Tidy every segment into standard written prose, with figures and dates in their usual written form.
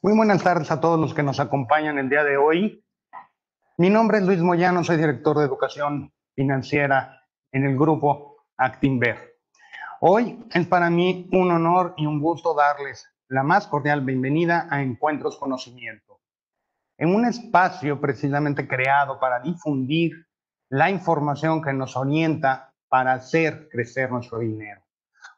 Muy buenas tardes a todos los que nos acompañan el día de hoy. Mi nombre es Luis Moyano, soy director de Educación Financiera en el grupo Actinver. Hoy es para mí un honor y un gusto darles la más cordial bienvenida a Encuentros Conocimiento, en un espacio precisamente creado para difundir la información que nos orienta para hacer crecer nuestro dinero.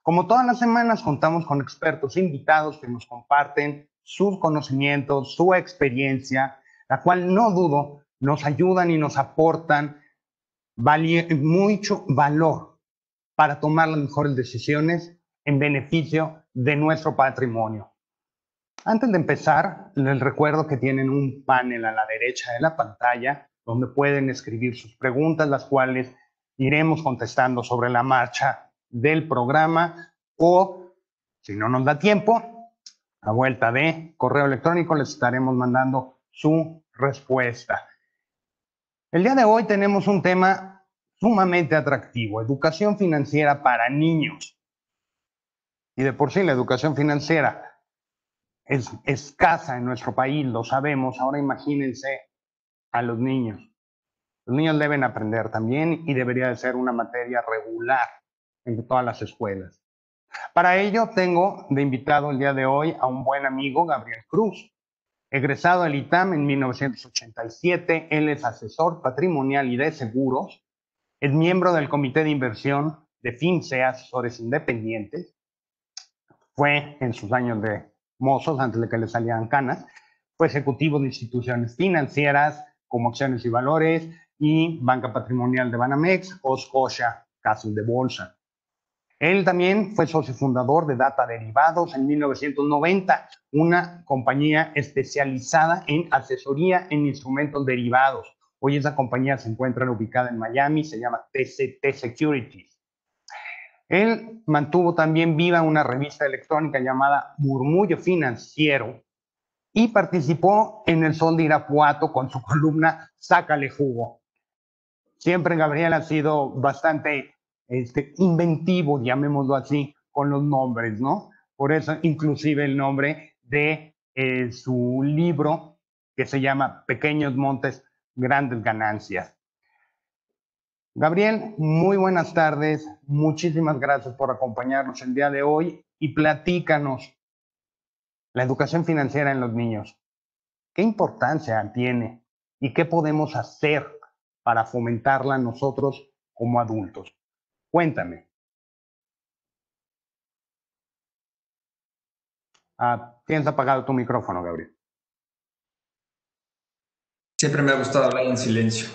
Como todas las semanas, contamos con expertos invitados que nos comparten sus conocimientos, su experiencia, la cual no dudo nos ayudan y nos aportan mucho valor para tomar las mejores decisiones en beneficio de nuestro patrimonio. Antes de empezar, les recuerdo que tienen un panel a la derecha de la pantalla donde pueden escribir sus preguntas, las cuales iremos contestando sobre la marcha del programa, o si no nos da tiempo, a vuelta de correo electrónico les estaremos mandando su respuesta. El día de hoy tenemos un tema sumamente atractivo: educación financiera para niños. Y de por sí la educación financiera es escasa en nuestro país, lo sabemos. Ahora imagínense a los niños. Los niños deben aprender también y debería de ser una materia regular en todas las escuelas. Para ello tengo de invitado el día de hoy a un buen amigo, Gabriel Cruz, egresado del ITAM en 1987. Él es asesor patrimonial y de seguros, es miembro del Comité de Inversión de FinCE, Asesores Independientes. Fue en sus años de mozos, antes de que le salieran canas, fue ejecutivo de instituciones financieras como Acciones y Valores y Banca Patrimonial de Banamex o Scotia Casas de Bolsa. Él también fue socio fundador de Data Derivados en 1990, una compañía especializada en asesoría en instrumentos derivados. Hoy esa compañía se encuentra ubicada en Miami, se llama TCT Securities. Él mantuvo también viva una revista electrónica llamada Murmullo Financiero y participó en El Sol de Irapuato con su columna Sácale Jugo. Siempre Gabriel ha sido bastante inventivo, llamémoslo así, con los nombres, ¿no? Por eso inclusive el nombre de su libro, que se llama Pequeños Montes, Grandes Ganancias. Gabriel, muy buenas tardes. Muchísimas gracias por acompañarnos el día de hoy y platícanos la educación financiera en los niños. ¿Qué importancia tiene y qué podemos hacer para fomentarla nosotros como adultos? Cuéntame. Tienes apagado tu micrófono, Gabriel. Siempre me ha gustado hablar en silencio.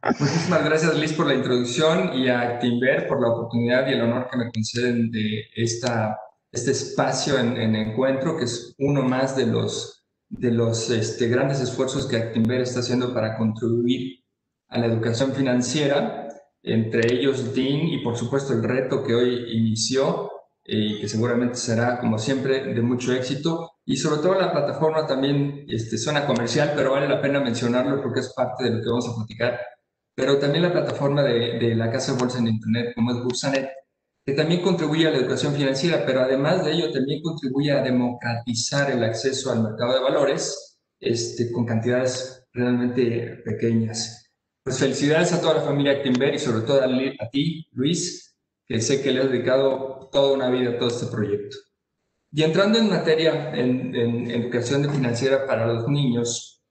Muchísimas gracias, Liz, por la introducción, y a Actinver por la oportunidad y el honor que me conceden de este espacio en encuentro, que es uno más de los grandes esfuerzos que Actinver está haciendo para contribuir a la educación financiera, entre ellos DIN y por supuesto el reto que hoy inició y que seguramente será, como siempre, de mucho éxito. Y sobre todo la plataforma también suena comercial, pero vale la pena mencionarlo porque es parte de lo que vamos a platicar. Pero también la plataforma de la Casa de Bolsa en Internet, como es Bursanet, que también contribuye a la educación financiera, pero además de ello también contribuye a democratizar el acceso al mercado de valores con cantidades realmente pequeñas. Pues felicidades a toda la familia Actinver y sobre todo a ti, Luis, que sé que le has dedicado toda una vida a todo este proyecto. Y entrando en materia en educación financiera para los niños,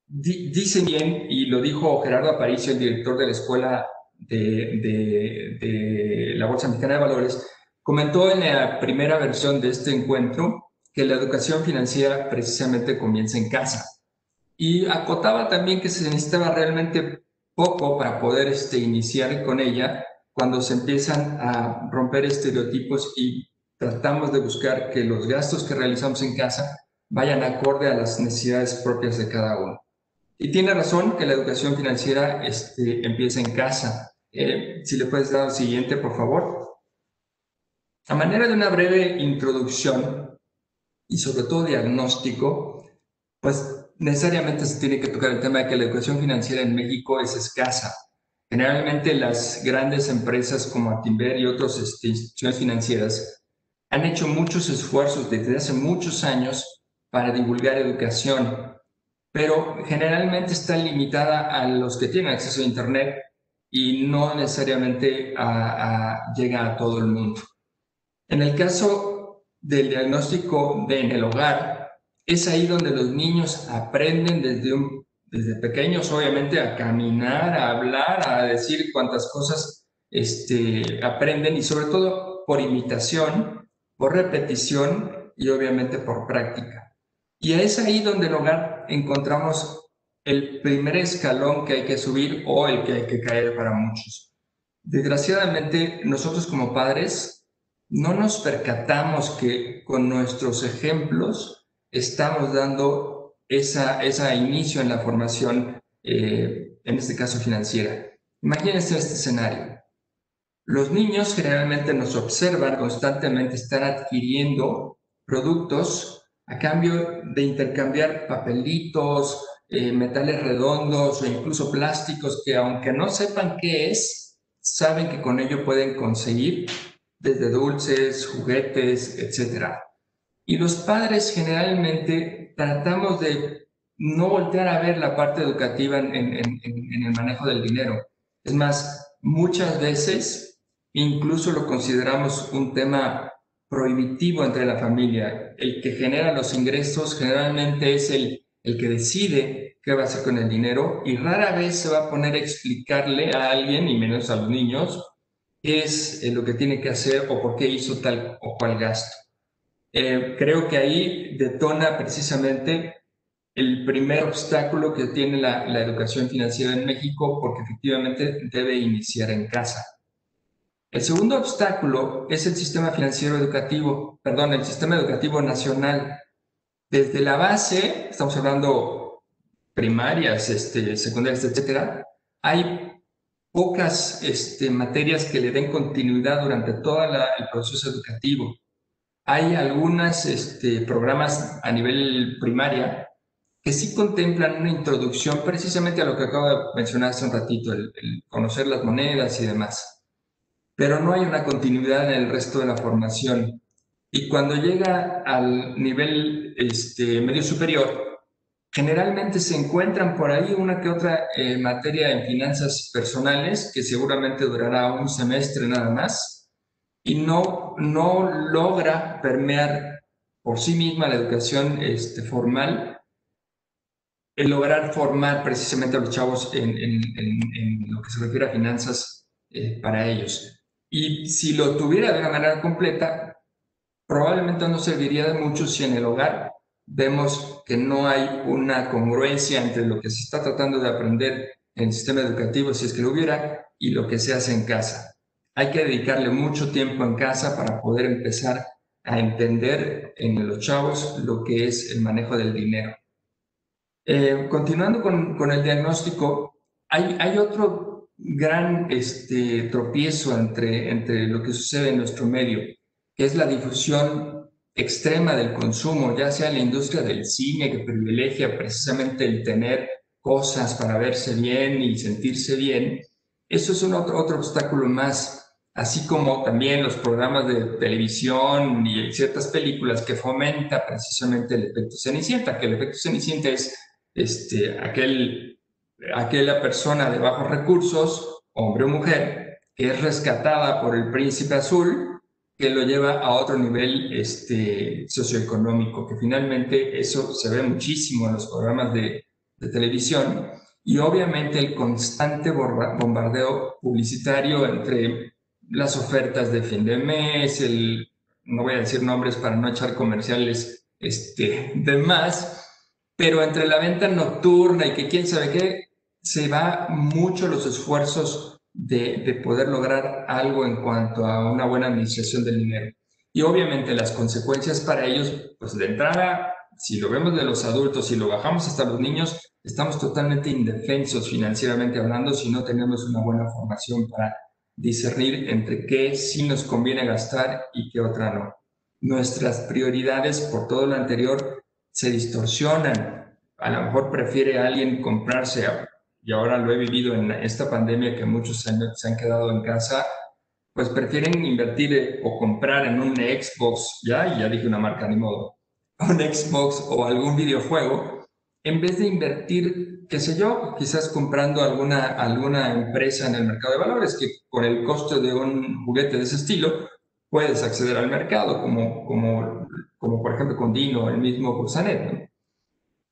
dice bien, y lo dijo Gerardo Aparicio, el director de la Escuela de la Bolsa Mexicana de Valores, comentó en la primera versión de este encuentro que la educación financiera precisamente comienza en casa. Y acotaba también que se necesitaba realmente poco para poder iniciar con ella cuando se empiezan a romper estereotipos y tratamos de buscar que los gastos que realizamos en casa vayan acorde a las necesidades propias de cada uno. Y tiene razón que la educación financiera empieza en casa. Si le puedes dar al siguiente, por favor. A manera de una breve introducción y sobre todo diagnóstico, pues necesariamente se tiene que tocar el tema de que la educación financiera en México es escasa. Generalmente las grandes empresas como Actinver y otras instituciones financieras han hecho muchos esfuerzos desde hace muchos años para divulgar educación, pero generalmente está limitada a los que tienen acceso a Internet y no necesariamente llega a todo el mundo. En el caso del diagnóstico en el hogar, es ahí donde los niños aprenden desde pequeños, obviamente, a caminar, a hablar, a decir cuántas cosas aprenden, y sobre todo por imitación, por repetición y obviamente por práctica. Y es ahí donde el hogar encontramos el primer escalón que hay que subir o el que hay que caer para muchos. Desgraciadamente, nosotros como padres no nos percatamos que con nuestros ejemplos estamos dando esa inicio en la formación, en este caso financiera. Imagínense este escenario. Los niños generalmente nos observan constantemente estar adquiriendo productos a cambio de intercambiar papelitos, metales redondos o incluso plásticos que, aunque no sepan qué es, saben que con ello pueden conseguir desde dulces, juguetes, etc. Y los padres generalmente tratamos de no voltear a ver la parte educativa en el manejo del dinero. Es más, muchas veces incluso lo consideramos un tema prohibitivo entre la familia. El que genera los ingresos generalmente es el que decide qué va a hacer con el dinero, y rara vez se va a poner a explicarle a alguien, y menos a los niños, qué es lo que tiene que hacer o por qué hizo tal o cual gasto. Creo que ahí detona precisamente el primer obstáculo que tiene la educación financiera en México, porque efectivamente debe iniciar en casa. El segundo obstáculo es el sistema financiero educativo, perdón, el sistema educativo nacional. Desde la base, estamos hablando primarias, secundarias, etcétera, hay pocas materias que le den continuidad durante todo el proceso educativo. Hay algunos programas a nivel primaria que sí contemplan una introducción precisamente a lo que acabo de mencionar hace un ratito, el conocer las monedas y demás, pero no hay una continuidad en el resto de la formación. Y cuando llega al nivel medio superior, generalmente se encuentran por ahí una que otra materia en finanzas personales, que seguramente durará un semestre nada más, y no logra permear por sí misma la educación formal, el lograr formar precisamente a los chavos en lo que se refiere a finanzas para ellos. Y si lo tuviera de una manera completa, probablemente no serviría de mucho si en el hogar vemos que no hay una congruencia entre lo que se está tratando de aprender en el sistema educativo, si es que lo hubiera, y lo que se hace en casa. Hay que dedicarle mucho tiempo en casa para poder empezar a entender en los chavos lo que es el manejo del dinero. Continuando con el diagnóstico, hay otro gran tropiezo entre lo que sucede en nuestro medio, que es la difusión extrema del consumo, ya sea en la industria del cine, que privilegia precisamente el tener cosas para verse bien y sentirse bien. Eso es otro obstáculo más, así como también los programas de televisión y ciertas películas que fomenta precisamente el efecto Cenicienta, que el efecto Cenicienta es aquella persona de bajos recursos, hombre o mujer, que es rescatada por el príncipe azul, que lo lleva a otro nivel socioeconómico, que finalmente eso se ve muchísimo en los programas de televisión, y obviamente el constante bombardeo publicitario entre las ofertas de fin de mes, no voy a decir nombres para no echar comerciales de más, pero entre la venta nocturna y que quién sabe qué, se va mucho los esfuerzos de poder lograr algo en cuanto a una buena administración del dinero. Y obviamente las consecuencias para ellos, pues de entrada, si lo vemos de los adultos, si lo bajamos hasta los niños, estamos totalmente indefensos financieramente hablando si no tenemos una buena formación para discernir entre qué sí nos conviene gastar y qué otra no. Nuestras prioridades, por todo lo anterior, se distorsionan. A lo mejor prefiere alguien comprarse, y ahora lo he vivido en esta pandemia que muchos se han quedado en casa, pues prefieren invertir o comprar en un Xbox, ya dije una marca, ni modo, un Xbox o algún videojuego, en vez de invertir, qué sé yo, quizás comprando alguna empresa en el mercado de valores, que por el costo de un juguete de ese estilo, puedes acceder al mercado, como por ejemplo con Dino, el mismo Bursanet, ¿no?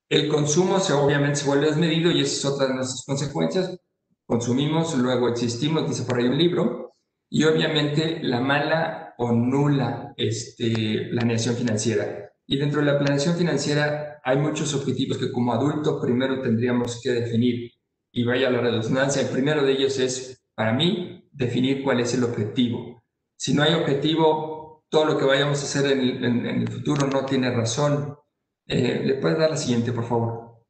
El consumo obviamente se vuelve desmedido y esa es otra de nuestras consecuencias. Consumimos, luego existimos, dice por ahí un libro, y obviamente la mala o nula planeación financiera. Y dentro de la planeación financiera hay muchos objetivos que como adultos primero tendríamos que definir. Y vaya la redundancia, el primero de ellos es, para mí, definir cuál es el objetivo. Si no hay objetivo, todo lo que vayamos a hacer en el futuro no tiene razón. ¿Le puedes dar la siguiente, por favor?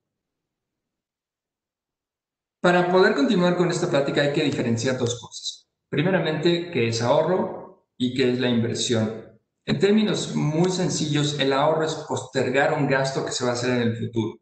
Para poder continuar con esta plática hay que diferenciar dos cosas. Primeramente, qué es ahorro y qué es la inversión. En términos muy sencillos, el ahorro es postergar un gasto que se va a hacer en el futuro,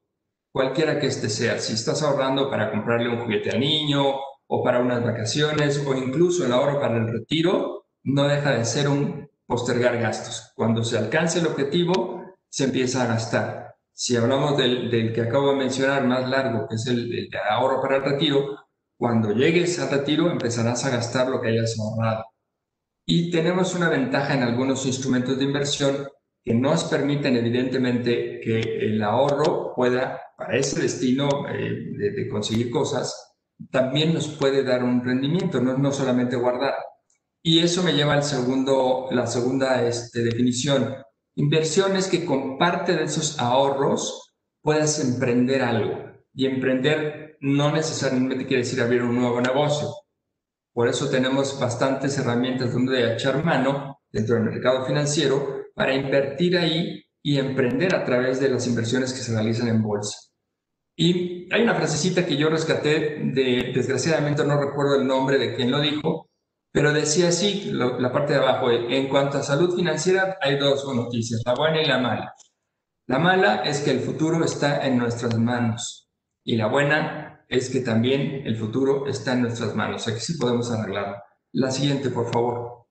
cualquiera que este sea. Si estás ahorrando para comprarle un juguete al niño o para unas vacaciones o incluso el ahorro para el retiro, no deja de ser un postergar gastos. Cuando se alcance el objetivo, se empieza a gastar. Si hablamos del que acabo de mencionar, más largo, que es el de ahorro para el retiro, cuando llegues al retiro empezarás a gastar lo que hayas ahorrado. Y tenemos una ventaja en algunos instrumentos de inversión que nos permiten evidentemente que el ahorro pueda, para ese destino de conseguir cosas, también nos puede dar un rendimiento, no solamente guardar. Y eso me lleva la segunda definición. Inversión es que con parte de esos ahorros puedas emprender algo. Y emprender no necesariamente quiere decir abrir un nuevo negocio. Por eso tenemos bastantes herramientas donde echar mano dentro del mercado financiero para invertir ahí y emprender a través de las inversiones que se realizan en bolsa. Y hay una frasecita que yo rescaté desgraciadamente no recuerdo el nombre de quien lo dijo, pero decía así, la parte de abajo, en cuanto a salud financiera hay dos noticias, la buena y la mala. La mala es que el futuro está en nuestras manos y la buena es que también el futuro está en nuestras manos, o sea que sí podemos arreglarlo. La siguiente, por favor.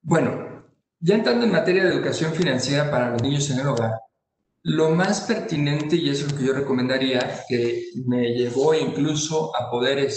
Bueno, ya entrando en materia de educación financiera para los niños en el hogar, lo más pertinente, y es lo que yo recomendaría, que me llevó incluso a poder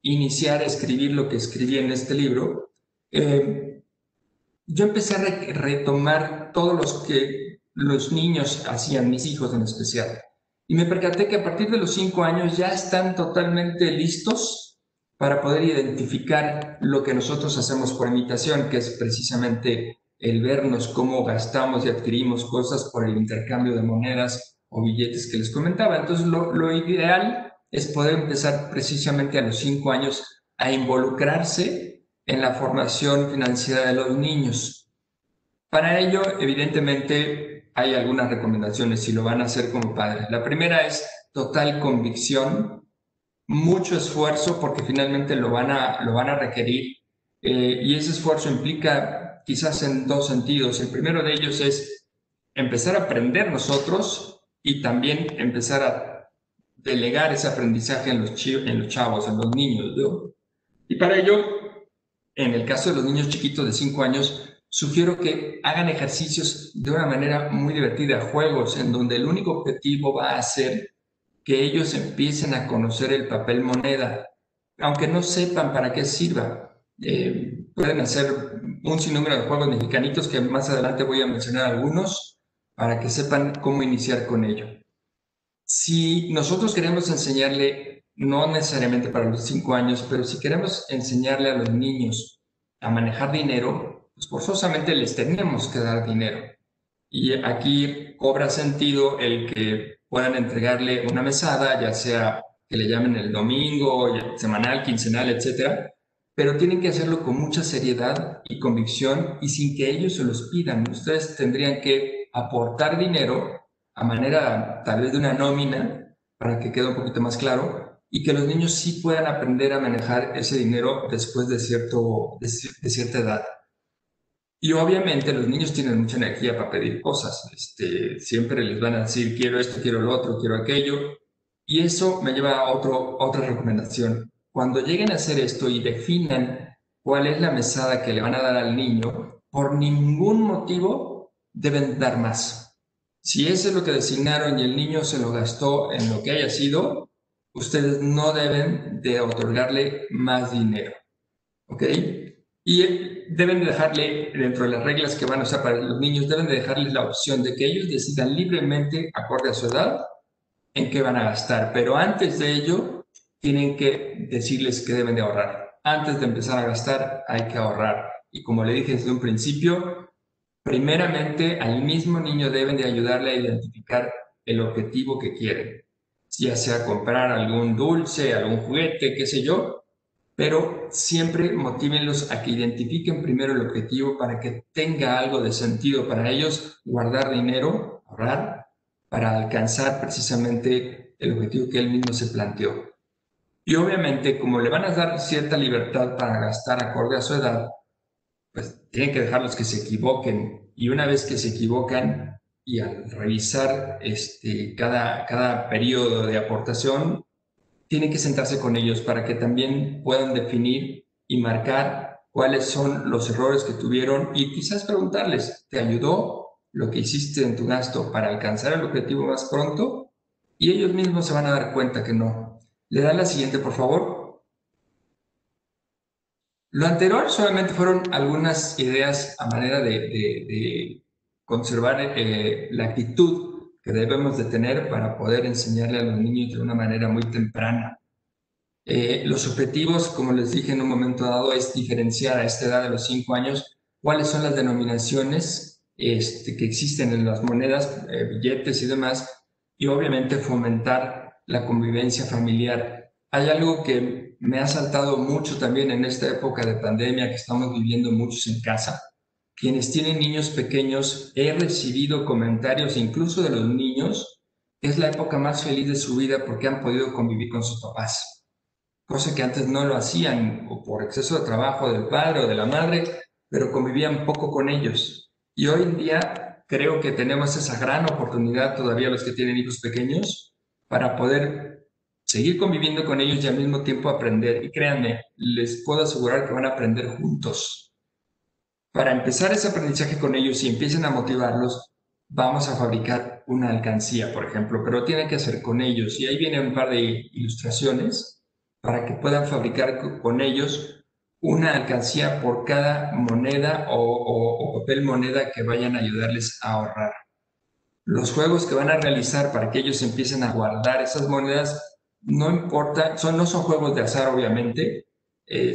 iniciar a escribir lo que escribí en este libro, yo empecé a retomar todos los que los niños hacían, mis hijos en especial, y me percaté que a partir de los 5 años ya están totalmente listos para poder identificar lo que nosotros hacemos por imitación, que es precisamente el vernos cómo gastamos y adquirimos cosas por el intercambio de monedas o billetes que les comentaba. Entonces, lo ideal es poder empezar precisamente a los 5 años a involucrarse en la formación financiera de los niños. Para ello, evidentemente, hay algunas recomendaciones si lo van a hacer como padres. La primera es total convicción, mucho esfuerzo porque finalmente lo van a requerir, y ese esfuerzo implica quizás en dos sentidos. El primero de ellos es empezar a aprender nosotros y también empezar a delegar ese aprendizaje en los chavos, en los niños, ¿no? Y para ello, en el caso de los niños chiquitos de 5 años, sugiero que hagan ejercicios de una manera muy divertida, juegos, en donde el único objetivo va a ser que ellos empiecen a conocer el papel moneda, aunque no sepan para qué sirva. Pueden hacer un sinnúmero de juegos mexicanitos que más adelante voy a mencionar algunos para que sepan cómo iniciar con ello. Si nosotros queremos enseñarle, no necesariamente para los 5 años, pero si queremos enseñarle a los niños a manejar dinero, pues forzosamente les tenemos que dar dinero. Y aquí cobra sentido el que puedan entregarle una mesada, ya sea que le llamen el domingo, semanal, quincenal, etcétera, pero tienen que hacerlo con mucha seriedad y convicción y sin que ellos se los pidan. Ustedes tendrían que aportar dinero a manera tal vez de una nómina, para que quede un poquito más claro, y que los niños sí puedan aprender a manejar ese dinero después de cierta edad. Y obviamente los niños tienen mucha energía para pedir cosas. Siempre les van a decir, quiero esto, quiero lo otro, quiero aquello. Y eso me lleva a otra recomendación. Cuando lleguen a hacer esto y definan cuál es la mesada que le van a dar al niño, por ningún motivo deben dar más. Si eso es lo que designaron y el niño se lo gastó en lo que haya sido, ustedes no deben de otorgarle más dinero. ¿Ok? Y deben de dejarle, dentro de las reglas que van a usar para los niños, deben de dejarles la opción de que ellos decidan libremente, acorde a su edad, en qué van a gastar. Pero antes de ello, tienen que decirles que deben de ahorrar. Antes de empezar a gastar, hay que ahorrar. Y como le dije desde un principio, primeramente al mismo niño deben de ayudarle a identificar el objetivo que quieren. Ya sea comprar algún dulce, algún juguete, qué sé yo, pero siempre motívenlos a que identifiquen primero el objetivo para que tenga algo de sentido para ellos guardar dinero, ahorrar, para alcanzar precisamente el objetivo que él mismo se planteó. Y obviamente, como le van a dar cierta libertad para gastar acorde a su edad, pues tienen que dejarlos que se equivoquen. Y una vez que se equivocan y al revisar cada periodo de aportación, tiene que sentarse con ellos para que también puedan definir y marcar cuáles son los errores que tuvieron y quizás preguntarles, ¿te ayudó lo que hiciste en tu gasto para alcanzar el objetivo más pronto? Y ellos mismos se van a dar cuenta que no. ¿Le dan la siguiente, por favor? Lo anterior solamente fueron algunas ideas a manera de conservar la actitud que debemos de tener para poder enseñarle a los niños de una manera muy temprana. Los objetivos, como les dije en un momento dado, es diferenciar a esta edad de los 5 años cuáles son las denominaciones que existen en las monedas, billetes y demás, y obviamente fomentar la convivencia familiar. Hay algo que me ha saltado mucho también en esta época de pandemia que estamos viviendo muchos en casa. Quienes tienen niños pequeños, he recibido comentarios incluso de los niños, que es la época más feliz de su vida porque han podido convivir con sus papás, cosa que antes no lo hacían o por exceso de trabajo del padre o de la madre, pero convivían poco con ellos. Y hoy en día creo que tenemos esa gran oportunidad todavía los que tienen hijos pequeños para poder seguir conviviendo con ellos y al mismo tiempo aprender. Y créanme, les puedo asegurar que van a aprender juntos. Para empezar ese aprendizaje con ellos y empiecen a motivarlos, vamos a fabricar una alcancía, por ejemplo, pero tiene que hacer con ellos. Y ahí vienen un par de ilustraciones para que puedan fabricar con ellos una alcancía por cada moneda o papel moneda que vayan a ayudarles a ahorrar. Los juegos que van a realizar para que ellos empiecen a guardar esas monedas, no importa, no son juegos de azar obviamente,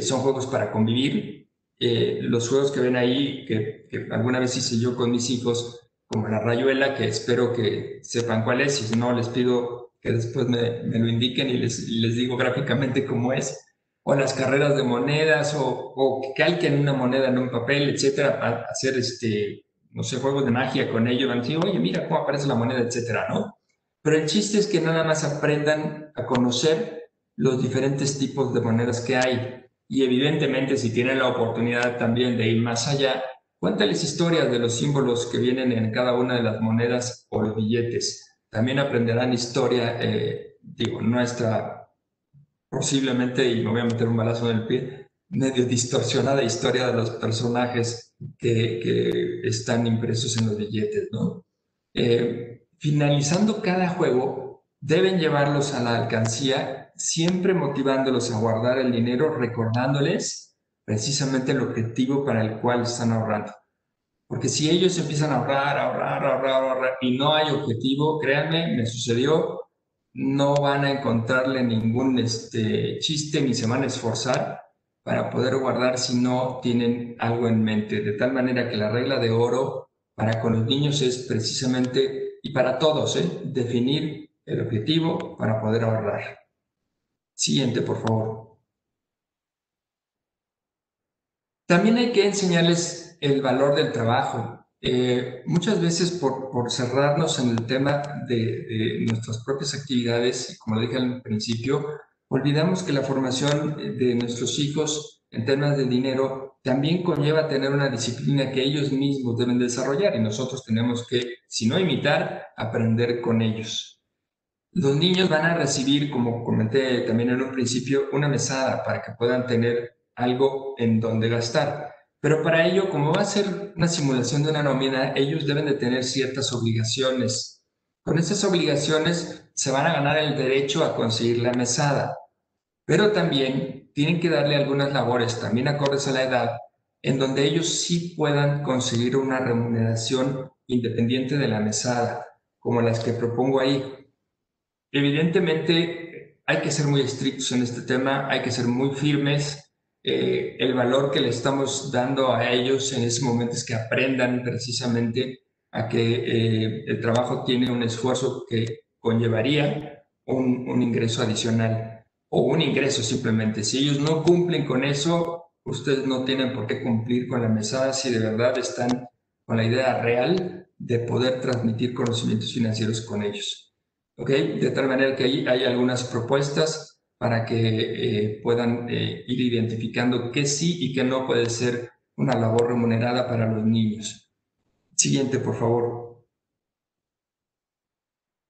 son juegos para convivir. Los juegos que ven ahí, que alguna vez hice yo con mis hijos, como la rayuela, que espero que sepan cuál es, y si no les pido que después me lo indiquen y les digo gráficamente cómo es, o las carreras de monedas, o que calquen una moneda en un papel, etcétera, para hacer no sé, juegos de magia con ellos, van a decir, oye, mira cómo aparece la moneda, etcétera, ¿no? Pero el chiste es que nada más aprendan a conocer los diferentes tipos de monedas que hay. Y evidentemente, si tienen la oportunidad también de ir más allá, cuéntales historias de los símbolos que vienen en cada una de las monedas o los billetes. También aprenderán historia, nuestra, posiblemente, y me voy a meter un balazo en el pie, medio distorsionada historia de los personajes que están impresos en los billetes, ¿no? Finalizando cada juego, deben llevarlos a la alcancía, siempre motivándolos a guardar el dinero, recordándoles precisamente el objetivo para el cual están ahorrando. Porque si ellos empiezan a ahorrar y no hay objetivo, créanme, me sucedió, no van a encontrarle ningún chiste ni se van a esforzar para poder guardar si no tienen algo en mente. De tal manera que la regla de oro para con los niños es precisamente, y para todos, definir el objetivo para poder ahorrar. Siguiente, por favor. También hay que enseñarles el valor del trabajo. Muchas veces por cerrarnos en el tema de nuestras propias actividades, y como lo dije al principio, olvidamos que la formación de nuestros hijos en temas de dinero también conlleva tener una disciplina que ellos mismos deben desarrollar y nosotros tenemos que, si no imitar, aprender con ellos. Los niños van a recibir, como comenté también en un principio, una mesada para que puedan tener algo en donde gastar. Pero para ello, como va a ser una simulación de una nómina, ellos deben de tener ciertas obligaciones. Con esas obligaciones se van a ganar el derecho a conseguir la mesada, pero también tienen que darle algunas labores, también acordes a la edad, en donde ellos sí puedan conseguir una remuneración independiente de la mesada, como las que propongo ahí. Evidentemente, hay que ser muy estrictos en este tema, hay que ser muy firmes. El valor que le estamos dando a ellos en ese momento es que aprendan precisamente a que el trabajo tiene un esfuerzo que conllevaría un ingreso adicional o un ingreso simplemente. Si ellos no cumplen con eso, ustedes no tienen por qué cumplir con la mesada si de verdad están con la idea real de poder transmitir conocimientos financieros con ellos. ¿Ok? De tal manera que ahí hay algunas propuestas para que puedan ir identificando qué sí y qué no puede ser una labor remunerada para los niños. Siguiente, por favor.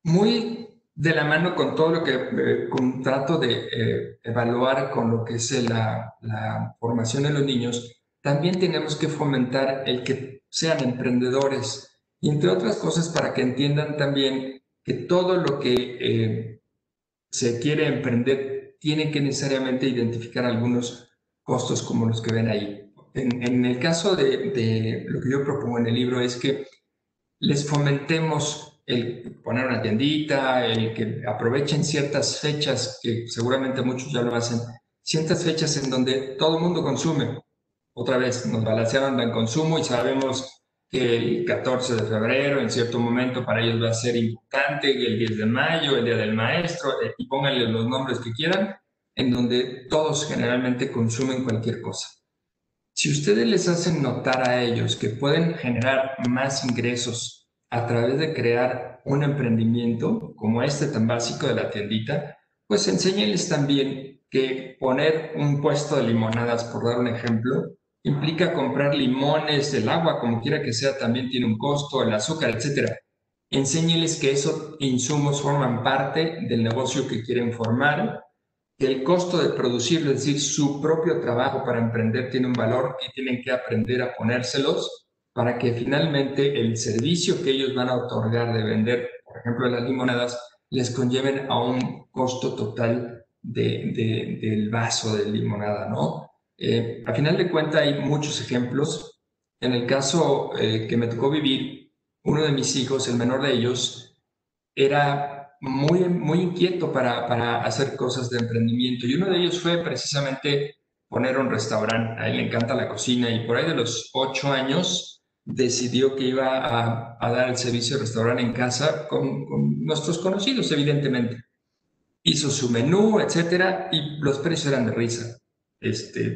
Muy de la mano con todo lo que trato de evaluar con lo que es la formación de los niños, también tenemos que fomentar el que sean emprendedores y entre otras cosas para que entiendan también que todo lo que se quiere emprender, tiene que necesariamente identificar algunos costos como los que ven ahí. En el caso de lo que yo propongo en el libro es que les fomentemos el poner una tiendita, el que aprovechen ciertas fechas, que seguramente muchos ya lo hacen, ciertas fechas en donde todo el mundo consume. Otra vez nos balancearon el consumo y sabemos que el 14 de febrero, en cierto momento, para ellos va a ser importante, el 10 de mayo, el Día del Maestro, y pónganle los nombres que quieran, en donde todos generalmente consumen cualquier cosa. Si ustedes les hacen notar a ellos que pueden generar más ingresos a través de crear un emprendimiento como este tan básico de la tiendita, pues enséñenles también que poner un puesto de limonadas, por dar un ejemplo, implica comprar limones, el agua, como quiera que sea, también tiene un costo, el azúcar, etcétera. Enséñenles que esos insumos forman parte del negocio que quieren formar, que el costo de producirlo, es decir, su propio trabajo para emprender tiene un valor y tienen que aprender a ponérselos para que finalmente el servicio que ellos van a otorgar de vender, por ejemplo, las limonadas, les conlleven a un costo total del vaso de limonada, ¿no? A final de cuentas hay muchos ejemplos. En el caso que me tocó vivir, uno de mis hijos, el menor de ellos, era muy inquieto para hacer cosas de emprendimiento y uno de ellos fue precisamente poner un restaurante. A él le encanta la cocina y por ahí de los 8 años decidió que iba a dar el servicio de restaurante en casa con nuestros conocidos, evidentemente. Hizo su menú, etcétera, y los precios eran de risa.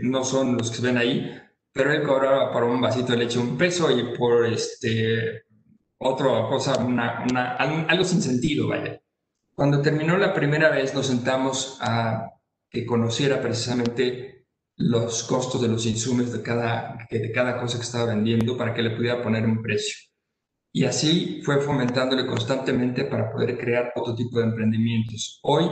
No son los que se ven ahí, pero él cobraba por un vasito de leche $1 y por otra cosa, algo sin sentido, vaya. Cuando terminó la primera vez nos sentamos a que conociera precisamente los costos de los insumos de cada cosa que estaba vendiendo para que le pudiera poner un precio. Y así fue fomentándole constantemente para poder crear otro tipo de emprendimientos. Hoy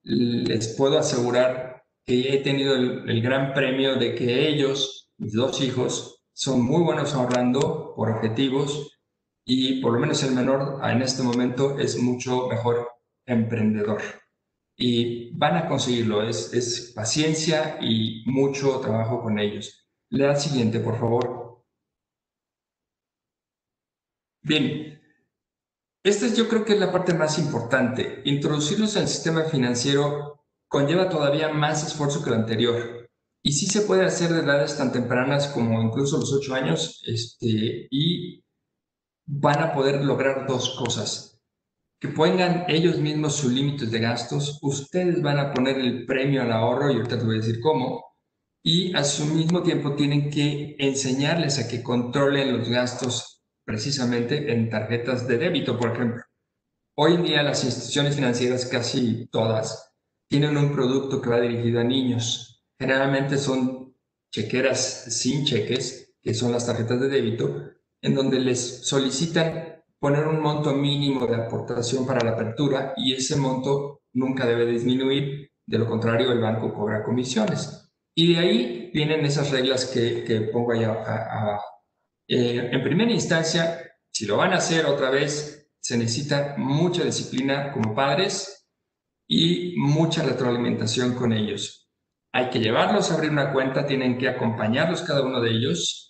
les puedo asegurar que he tenido el gran premio de que ellos, mis dos hijos, son muy buenos ahorrando por objetivos y por lo menos el menor en este momento es mucho mejor emprendedor. Y van a conseguirlo, es paciencia y mucho trabajo con ellos. Le da el siguiente, por favor. Bien, esta yo creo que es la parte más importante. Introducirlos al sistema financiero conlleva todavía más esfuerzo que lo anterior. Y sí se puede hacer de edades tan tempranas como incluso los 8 años, y van a poder lograr dos cosas. Que pongan ellos mismos sus límites de gastos, ustedes van a poner el premio al ahorro, y ahorita te voy a decir cómo, y a su mismo tiempo tienen que enseñarles a que controlen los gastos precisamente en tarjetas de débito, por ejemplo. Hoy en día las instituciones financieras, casi todas, tienen un producto que va dirigido a niños. Generalmente son chequeras sin cheques, que son las tarjetas de débito, en donde les solicitan poner un monto mínimo de aportación para la apertura y ese monto nunca debe disminuir, de lo contrario el banco cobra comisiones. Y de ahí vienen esas reglas que pongo allá abajo. En primera instancia, si lo van a hacer otra vez, se necesita mucha disciplina como padres y mucha retroalimentación con ellos. Hay que llevarlos a abrir una cuenta, tienen que acompañarlos cada uno de ellos.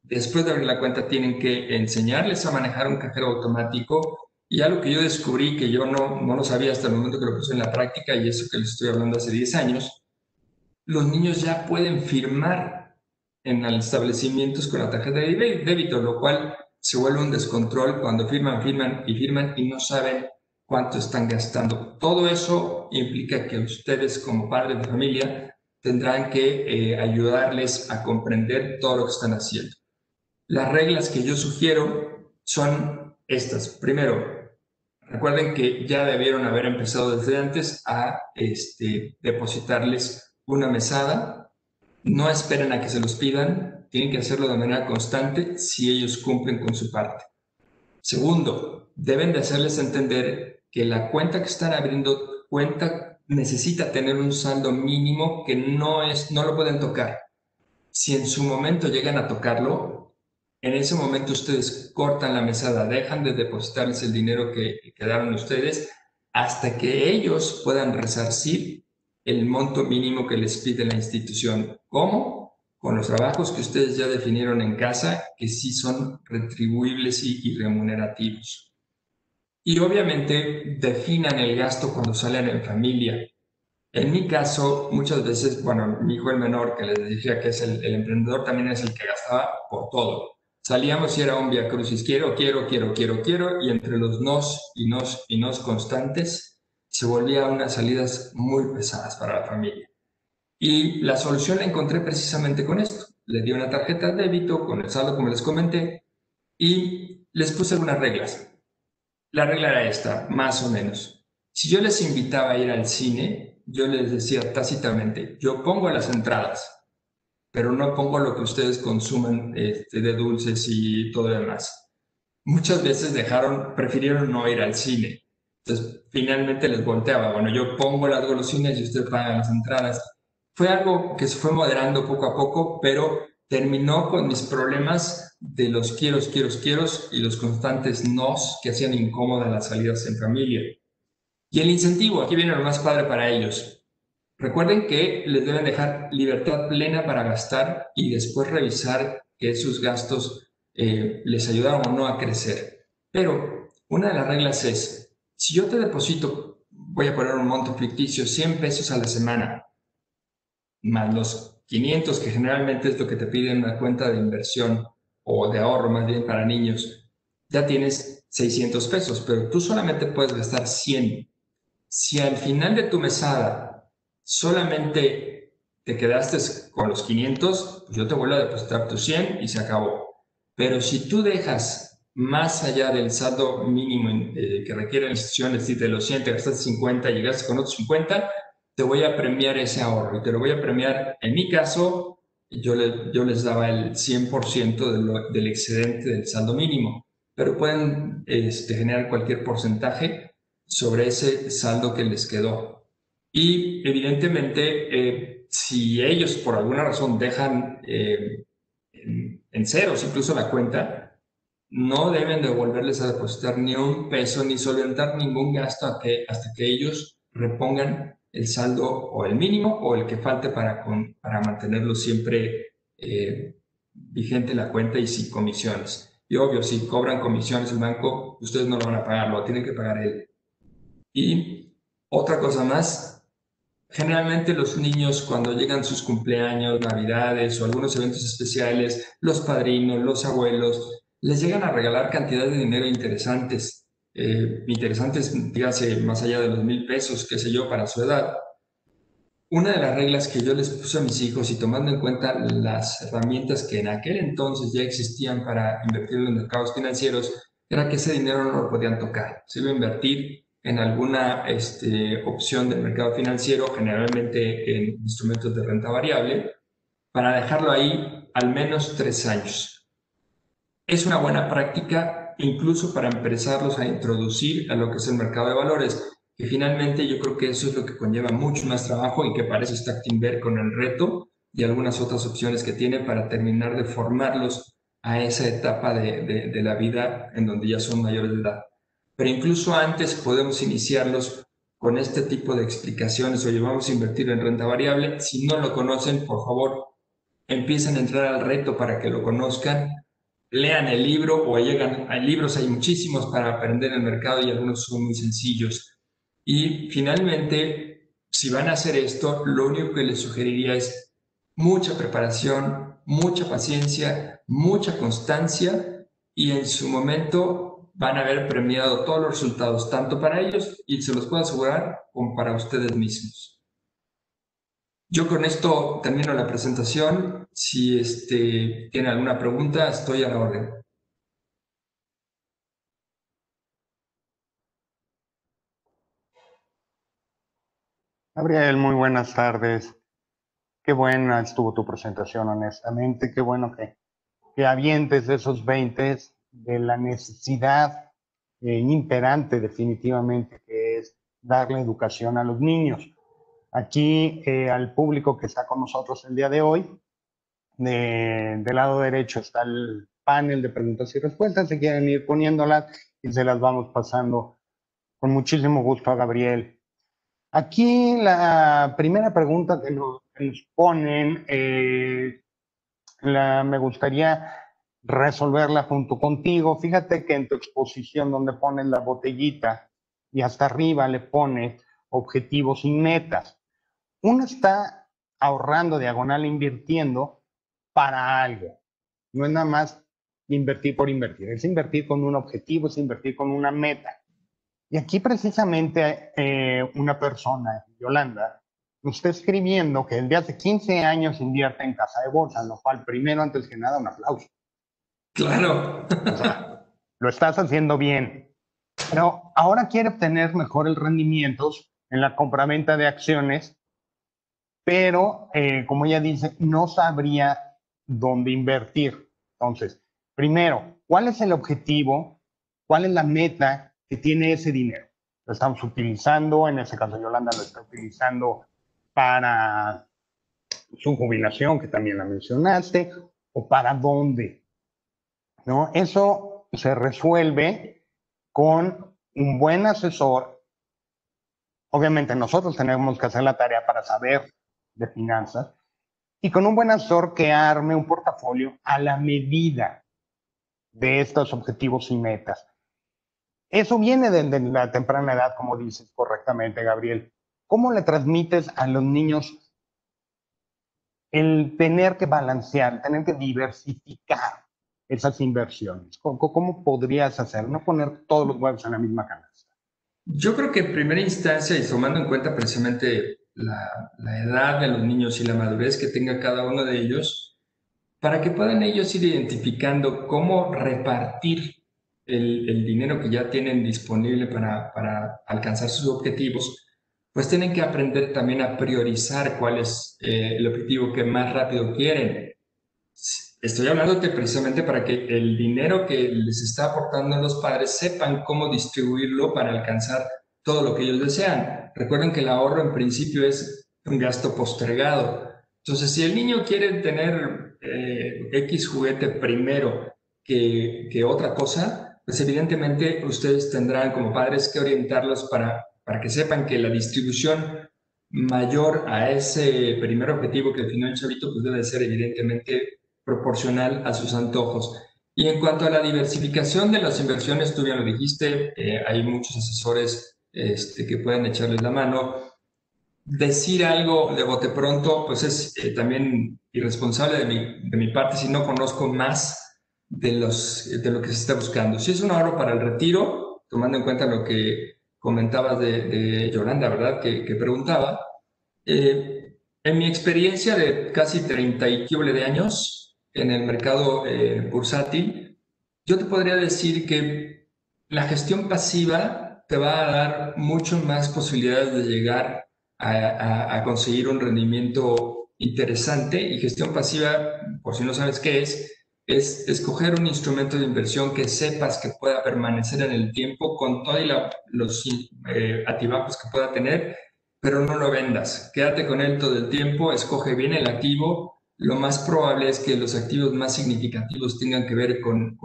Después de abrir la cuenta, tienen que enseñarles a manejar un cajero automático. Y algo que yo descubrí, que yo no lo sabía hasta el momento que lo puse en la práctica, y eso que les estoy hablando hace 10 años, los niños ya pueden firmar en los establecimientos con la tarjeta de débito, lo cual se vuelve un descontrol cuando firman y no saben cuánto están gastando. Todo eso implica que ustedes como padres de familia tendrán que ayudarles a comprender todo lo que están haciendo. Las reglas que yo sugiero son estas. Primero, recuerden que ya debieron haber empezado desde antes a depositarles una mesada. No esperen a que se los pidan, tienen que hacerlo de manera constante si ellos cumplen con su parte. Segundo, deben de hacerles entender que la cuenta que están abriendo necesita tener un saldo mínimo que no lo pueden tocar. Si en su momento llegan a tocarlo, en ese momento ustedes cortan la mesada, dejan de depositarles el dinero que quedaron ustedes hasta que ellos puedan resarcir el monto mínimo que les pide la institución. ¿Cómo? Con los trabajos que ustedes ya definieron en casa, que sí son retribuibles y remunerativos. Y obviamente definan el gasto cuando salen en familia. En mi caso, muchas veces, bueno, mi hijo el menor, que les decía que es el emprendedor, también es el que gastaba por todo. Salíamos y era un viacrucis, quiero, y entre los nos constantes, se volvía unas salidas muy pesadas para la familia. Y la solución la encontré precisamente con esto. Le di una tarjeta de débito con el saldo, como les comenté, y les puse algunas reglas. La regla era esta, más o menos. Si yo les invitaba a ir al cine, yo les decía tácitamente, yo pongo las entradas, pero no pongo lo que ustedes consuman de dulces y todo lo demás. Muchas veces prefirieron no ir al cine. Entonces, finalmente les volteaba, bueno, yo pongo las golosinas y ustedes pagan las entradas. Fue algo que se fue moderando poco a poco, pero terminó con mis problemas de los quiero y los constantes nos que hacían incómodas las salidas en familia. Y el incentivo, aquí viene lo más padre para ellos. Recuerden que les deben dejar libertad plena para gastar y después revisar que sus gastos les ayudaron o no a crecer. Pero una de las reglas es, si yo te deposito, voy a poner un monto ficticio, 100 pesos a la semana, más los 500 que generalmente es lo que te piden una cuenta de inversión o de ahorro más bien para niños, ya tienes 600 pesos, pero tú solamente puedes gastar 100. Si al final de tu mesada solamente te quedaste con los 500, pues yo te vuelvo a depositar tus 100 y se acabó. Pero si tú dejas más allá del saldo mínimo que requiere la institución, es decir, de los 100 te gastaste 50 y llegaste con otros 50, te voy a premiar ese ahorro y te lo voy a premiar, en mi caso, yo les daba el 100% del excedente del saldo mínimo, pero pueden generar cualquier porcentaje sobre ese saldo que les quedó. Y evidentemente, si ellos por alguna razón dejan en ceros incluso la cuenta, no deben devolverles a depositar ni un peso ni solventar ningún gasto hasta que ellos repongan el saldo o el mínimo o el que falte para mantenerlo siempre vigente la cuenta y sin comisiones. Y obvio, si cobran comisiones el banco, ustedes no lo van a pagar, lo tienen que pagar él. Y otra cosa más, generalmente los niños cuando llegan sus cumpleaños, navidades o algunos eventos especiales, los padrinos, los abuelos, les llegan a regalar cantidades de dinero interesantes, dígase, más allá de los 1,000 pesos, qué sé yo, para su edad. Una de las reglas que yo les puse a mis hijos y tomando en cuenta las herramientas que en aquel entonces ya existían para invertir en los mercados financieros, era que ese dinero no lo podían tocar. Se iba a invertir en alguna opción del mercado financiero, generalmente en instrumentos de renta variable, para dejarlo ahí al menos 3 años. Es una buena práctica incluso para empezarlos a introducir a lo que es el mercado de valores. Y finalmente yo creo que eso es lo que conlleva mucho más trabajo y que para eso está Actinver con el reto y algunas otras opciones que tiene para terminar de formarlos a esa etapa de la vida en donde ya son mayores de edad. Pero incluso antes podemos iniciarlos con este tipo de explicaciones. Oye, vamos a invertir en renta variable. Si no lo conocen, por favor, empiecen a entrar al reto para que lo conozcan. Lean el libro o llegan a libros, hay muchísimos para aprender el mercado y algunos son muy sencillos. Y finalmente, si van a hacer esto, lo único que les sugeriría es mucha preparación, mucha paciencia, mucha constancia y en su momento van a haber premiado todos los resultados, tanto para ellos, y se los puedo asegurar, como para ustedes mismos. Yo con esto termino la presentación. Si tiene alguna pregunta, estoy a la orden. Gabriel, muy buenas tardes. Qué buena estuvo tu presentación, honestamente. Qué bueno que avientes de esos 20 de la necesidad imperante definitivamente, que es darle educación a los niños. Aquí al público que está con nosotros el día de hoy, del lado derecho está el panel de preguntas y respuestas. Se quieren ir poniéndolas y se las vamos pasando con muchísimo gusto a Gabriel. Aquí la primera pregunta que nos ponen, me gustaría resolverla junto contigo. Fíjate que en tu exposición donde pones la botellita y hasta arriba le pones objetivos y metas. Uno está ahorrando diagonal invirtiendo para algo. No es nada más invertir por invertir, es invertir con un objetivo, es invertir con una meta. Y aquí precisamente una persona, Yolanda, nos está escribiendo que desde hace 15 años invierte en casa de bolsa, lo cual primero, antes que nada, un aplauso. Claro. O sea, lo estás haciendo bien. Pero ahora quiere obtener mejores rendimientos en la compraventa de acciones, pero como ella dice, no sabría dónde invertir. Entonces, primero, ¿cuál es el objetivo? ¿Cuál es la meta que tiene ese dinero? Lo estamos utilizando, en ese caso Yolanda lo está utilizando para su jubilación, que también la mencionaste, o para dónde, ¿no? Eso se resuelve con un buen asesor. Obviamente nosotros tenemos que hacer la tarea para saber de finanzas y con un buen asesor que arme un portafolio a la medida de estos objetivos y metas. Eso viene de la temprana edad, como dices correctamente, Gabriel. ¿Cómo le transmites a los niños el tener que balancear, tener que diversificar esas inversiones? ¿Cómo podrías hacer? No poner todos los huevos en la misma canasta. Yo creo que en primera instancia, y tomando en cuenta precisamente la edad de los niños y la madurez que tenga cada uno de ellos, para que puedan ellos ir identificando cómo repartir el dinero que ya tienen disponible para alcanzar sus objetivos, pues tienen que aprender también a priorizar cuál es el objetivo que más rápido quieren. Estoy hablándote precisamente para que el dinero que les está aportando los padres sepan cómo distribuirlo para alcanzar todo lo que ellos desean. Recuerden que el ahorro en principio es un gasto postergado. Entonces, si el niño quiere tener X juguete primero que otra cosa, pues evidentemente ustedes tendrán como padres que orientarlos para que sepan que la distribución mayor a ese primer objetivo que definió el chavito, pues debe ser evidentemente proporcional a sus antojos. Y en cuanto a la diversificación de las inversiones, tú ya lo dijiste, hay muchos asesores que pueden echarles la mano. Decir algo de bote pronto, pues es también irresponsable de mi parte si no conozco más de lo que se está buscando. Si es un ahorro para el retiro, tomando en cuenta lo que comentabas de Yolanda, ¿verdad? Que preguntaba. En mi experiencia de casi 30 y de años en el mercado bursátil, yo te podría decir que la gestión pasiva te va a dar mucho más posibilidades de llegar a conseguir un rendimiento interesante. Y gestión pasiva, por si no sabes qué es escoger un instrumento de inversión que sepas que pueda permanecer en el tiempo con todos los altibajos que pueda tener, pero no lo vendas. Quédate con él todo el tiempo, escoge bien el activo. Lo más probable es que los activos más significativos tengan que ver con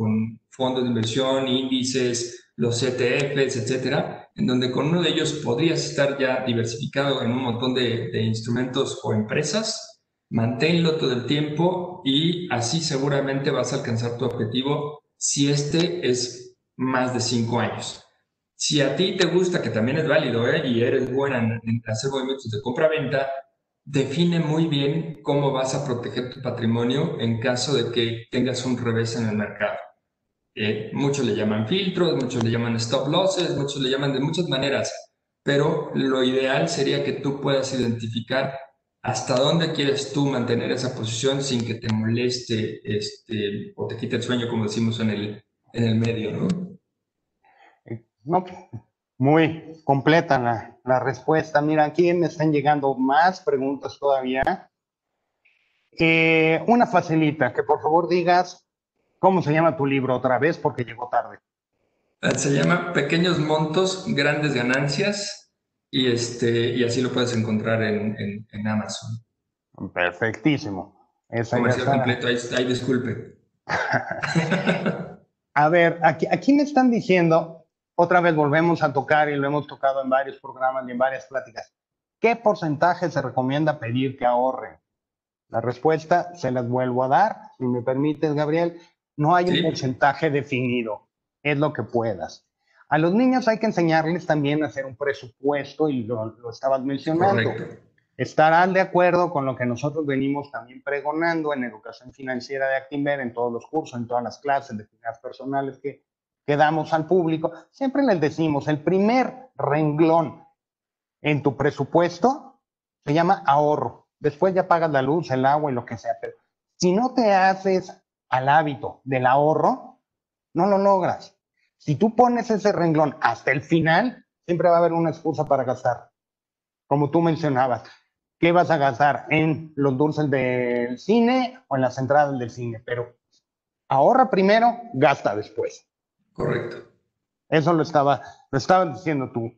fondos de inversión, índices, los ETFs, etcétera, en donde con uno de ellos podrías estar ya diversificado en un montón de instrumentos o empresas. Manténlo todo el tiempo y así seguramente vas a alcanzar tu objetivo si este es más de 5 años. Si a ti te gusta, que también es válido, y eres buena en hacer movimientos de compra-venta, define muy bien cómo vas a proteger tu patrimonio en caso de que tengas un revés en el mercado. Muchos le llaman filtros, muchos le llaman stop losses, muchos le llaman de muchas maneras, pero lo ideal sería que tú puedas identificar hasta dónde quieres tú mantener esa posición sin que te moleste o te quite el sueño, como decimos en el medio, ¿no? No, muy completa la respuesta. Mira, aquí me están llegando más preguntas todavía. Una facilita, que por favor digas cómo se llama tu libro otra vez, porque llegó tarde. Se llama Pequeños Montos, Grandes Ganancias y así lo puedes encontrar en Amazon. Perfectísimo. Esa ya Comercial está. completo, ahí disculpe. A ver, aquí me están diciendo, otra vez volvemos a tocar y lo hemos tocado en varios programas y en varias pláticas. ¿Qué porcentaje se recomienda pedir que ahorren? La respuesta se las vuelvo a dar, si me permites, Gabriel. No hay un porcentaje definido, es lo que puedas. A los niños hay que enseñarles también a hacer un presupuesto y lo estabas mencionando. Correcto. Estarán de acuerdo con lo que nosotros venimos también pregonando en Educación Financiera de Actinver, en todos los cursos, en todas las clases de finanzas personales que damos al público. Siempre les decimos, el primer renglón en tu presupuesto se llama ahorro. Después ya pagas la luz, el agua y lo que sea. Pero si no te haces al hábito del ahorro, no lo logras. Si tú pones ese renglón hasta el final, siempre va a haber una excusa para gastar. Como tú mencionabas, ¿qué vas a gastar? ¿En los dulces del cine o en las entradas del cine? Pero ahorra primero, gasta después. Correcto. Eso lo estabas diciendo tú,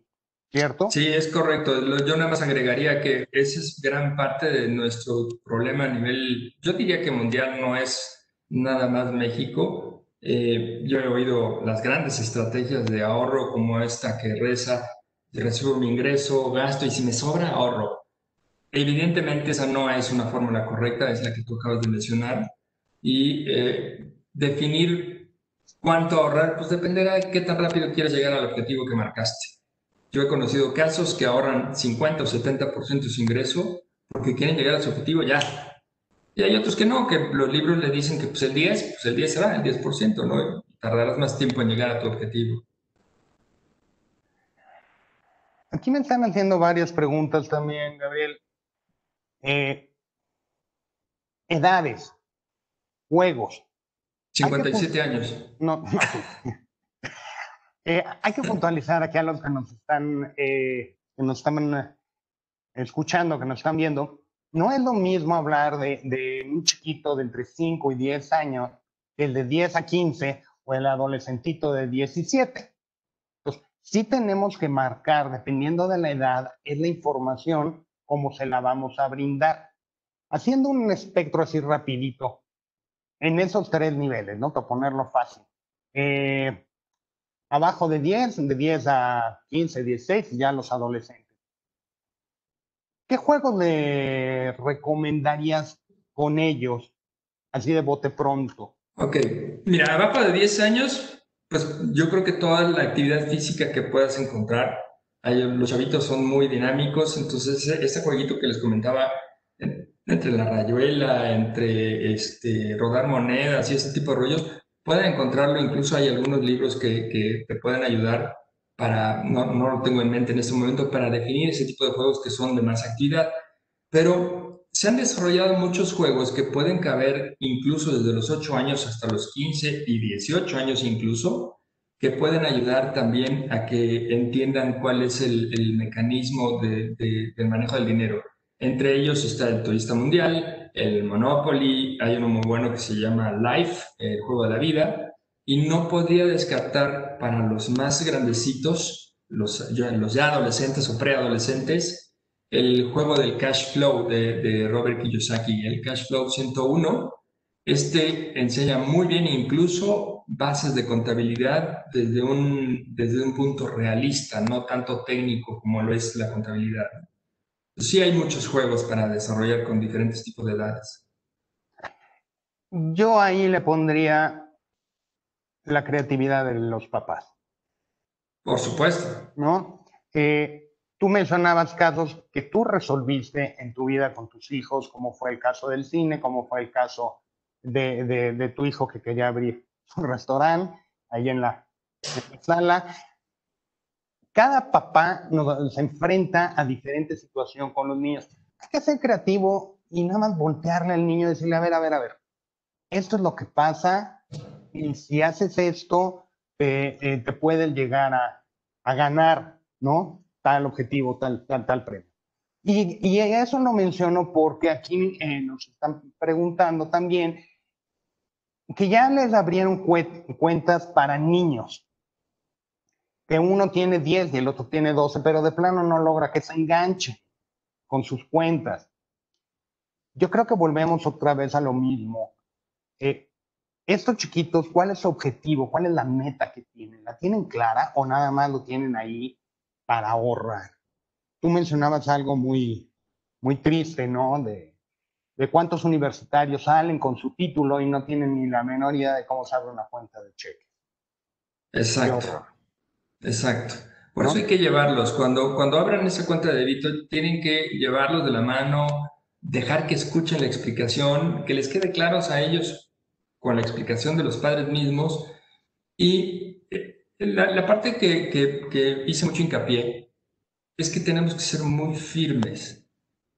¿cierto? Sí, es correcto. Yo nada más agregaría que esa es gran parte de nuestro problema a nivel, yo diría que mundial, no es nada más México. Yo he oído las grandes estrategias de ahorro como esta que reza, recibo mi ingreso, gasto y si me sobra, ahorro. Evidentemente esa no es una fórmula correcta, es la que tú acabas de mencionar. Y definir cuánto ahorrar, pues dependerá de qué tan rápido quieres llegar al objetivo que marcaste. Yo he conocido casos que ahorran 50 o 70% de su ingreso porque quieren llegar a su objetivo ya. Y hay otros que no, que los libros le dicen que pues el 10 será el 10%, ¿no? Y tardarás más tiempo en llegar a tu objetivo. Aquí me están haciendo varias preguntas también, Gabriel. Edades, juegos. 57 años. No. Hay que puntualizar aquí a los que nos están escuchando, que nos están viendo. No es lo mismo hablar de un chiquito de entre 5 y 10 años que el de 10 a 15 o el adolescentito de 17. Entonces, sí tenemos que marcar, dependiendo de la edad, es la información, cómo se la vamos a brindar. Haciendo un espectro así rapidito, en esos tres niveles, ¿no? Para ponerlo fácil. Abajo de 10 a 15, 16, ya los adolescentes. ¿Qué juegos le recomendarías con ellos, así de bote pronto? Ok, mira, abajo de 10 años, pues yo creo que toda la actividad física que puedas encontrar, los chavitos son muy dinámicos, entonces ese jueguito que les comentaba, entre la rayuela, entre rodar monedas y ese tipo de rollos, pueden encontrarlo, incluso hay algunos libros que te pueden ayudar para, no lo tengo en mente en este momento, para definir ese tipo de juegos que son de más actividad, pero se han desarrollado muchos juegos que pueden caber incluso desde los 8 años hasta los 15 y 18 años incluso, que pueden ayudar también a que entiendan cuál es el mecanismo del manejo del dinero. Entre ellos está el turista mundial, el Monopoly, hay uno muy bueno que se llama Life, el juego de la vida, y no podría descartar para los más grandecitos, los ya adolescentes o preadolescentes, el juego del cash flow de Robert Kiyosaki, el cash flow 101. Este enseña muy bien incluso bases de contabilidad desde un punto realista, no tanto técnico como lo es la contabilidad. Sí hay muchos juegos para desarrollar con diferentes tipos de edades. Yo ahí le pondría la creatividad de los papás, Por supuesto. ¿no? Tú mencionabas casos que tú resolviste en tu vida con tus hijos, como fue el caso del cine, como fue el caso de tu hijo que quería abrir su restaurante ahí en la sala. Cada papá se enfrenta a diferentes situaciones con los niños. Hay que ser creativo y nada más voltearle al niño y decirle, a ver, esto es lo que pasa y si haces esto, te puedes llegar a ganar, ¿no? Tal objetivo, tal premio. Y eso lo menciono porque aquí nos están preguntando también que ya les abrieron cuentas para niños, que uno tiene 10 y el otro tiene 12, pero de plano no logra que se enganche con sus cuentas. Yo creo que volvemos otra vez a lo mismo. Estos chiquitos, ¿cuál es su objetivo? ¿Cuál es la meta que tienen? ¿La tienen clara o nada más lo tienen ahí para ahorrar? Tú mencionabas algo muy triste, ¿no? De cuántos universitarios salen con su título y no tienen ni la menor idea de cómo se abre una cuenta de cheque. Qué Exacto, horror, exacto. Por eso hay ¿no? que llevarlos. Cuando abran esa cuenta de débito, tienen que llevarlos de la mano, dejar que escuchen la explicación, que les quede claros a ellos con la explicación de los padres mismos. Y la parte que hice mucho hincapié es que tenemos que ser muy firmes.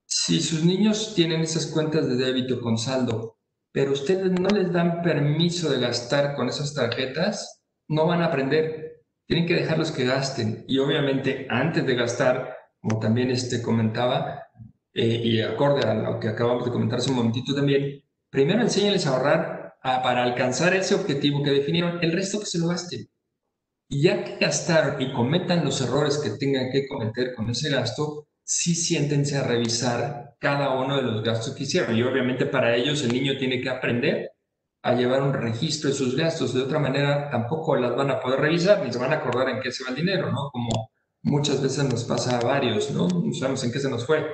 Si sus niños tienen esas cuentas de débito con saldo, pero ustedes no les dan permiso de gastar con esas tarjetas, no van a aprender. Tienen que dejarlos que gasten. Y obviamente antes de gastar, como también comentaba, y acorde a lo que acabamos de comentar hace un momentito también, primero enséñales a ahorrar para alcanzar ese objetivo que definieron, el resto que se lo gasten. Y ya que gastaron y cometan los errores que tengan que cometer con ese gasto, sí siéntense a revisar cada uno de los gastos que hicieron. Y obviamente para ellos el niño tiene que aprender a llevar un registro de sus gastos. De otra manera, tampoco las van a poder revisar ni se van a acordar en qué se va el dinero, ¿no? Como muchas veces nos pasa a varios, ¿no? No sabemos en qué se nos fue.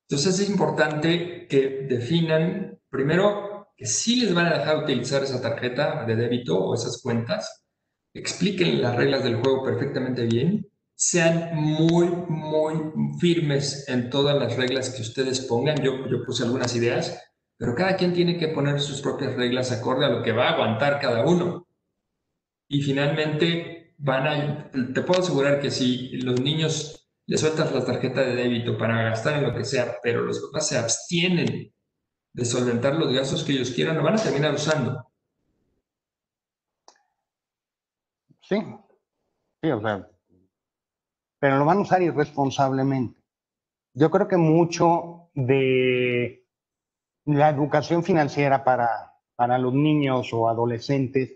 Entonces es importante que definan, primero, que sí les van a dejar utilizar esa tarjeta de débito o esas cuentas, expliquen las reglas del juego perfectamente bien, sean muy, muy firmes en todas las reglas que ustedes pongan. Yo puse algunas ideas, pero cada quien tiene que poner sus propias reglas acorde a lo que va a aguantar cada uno. Y finalmente te puedo asegurar que si los niños les sueltas la tarjeta de débito para gastar en lo que sea, pero los papás se abstienen de solventar los gastos que ellos quieran, lo van a terminar usando. Sí, sí, o sea, pero lo van a usar irresponsablemente. Yo creo que mucho de la educación financiera para los niños o adolescentes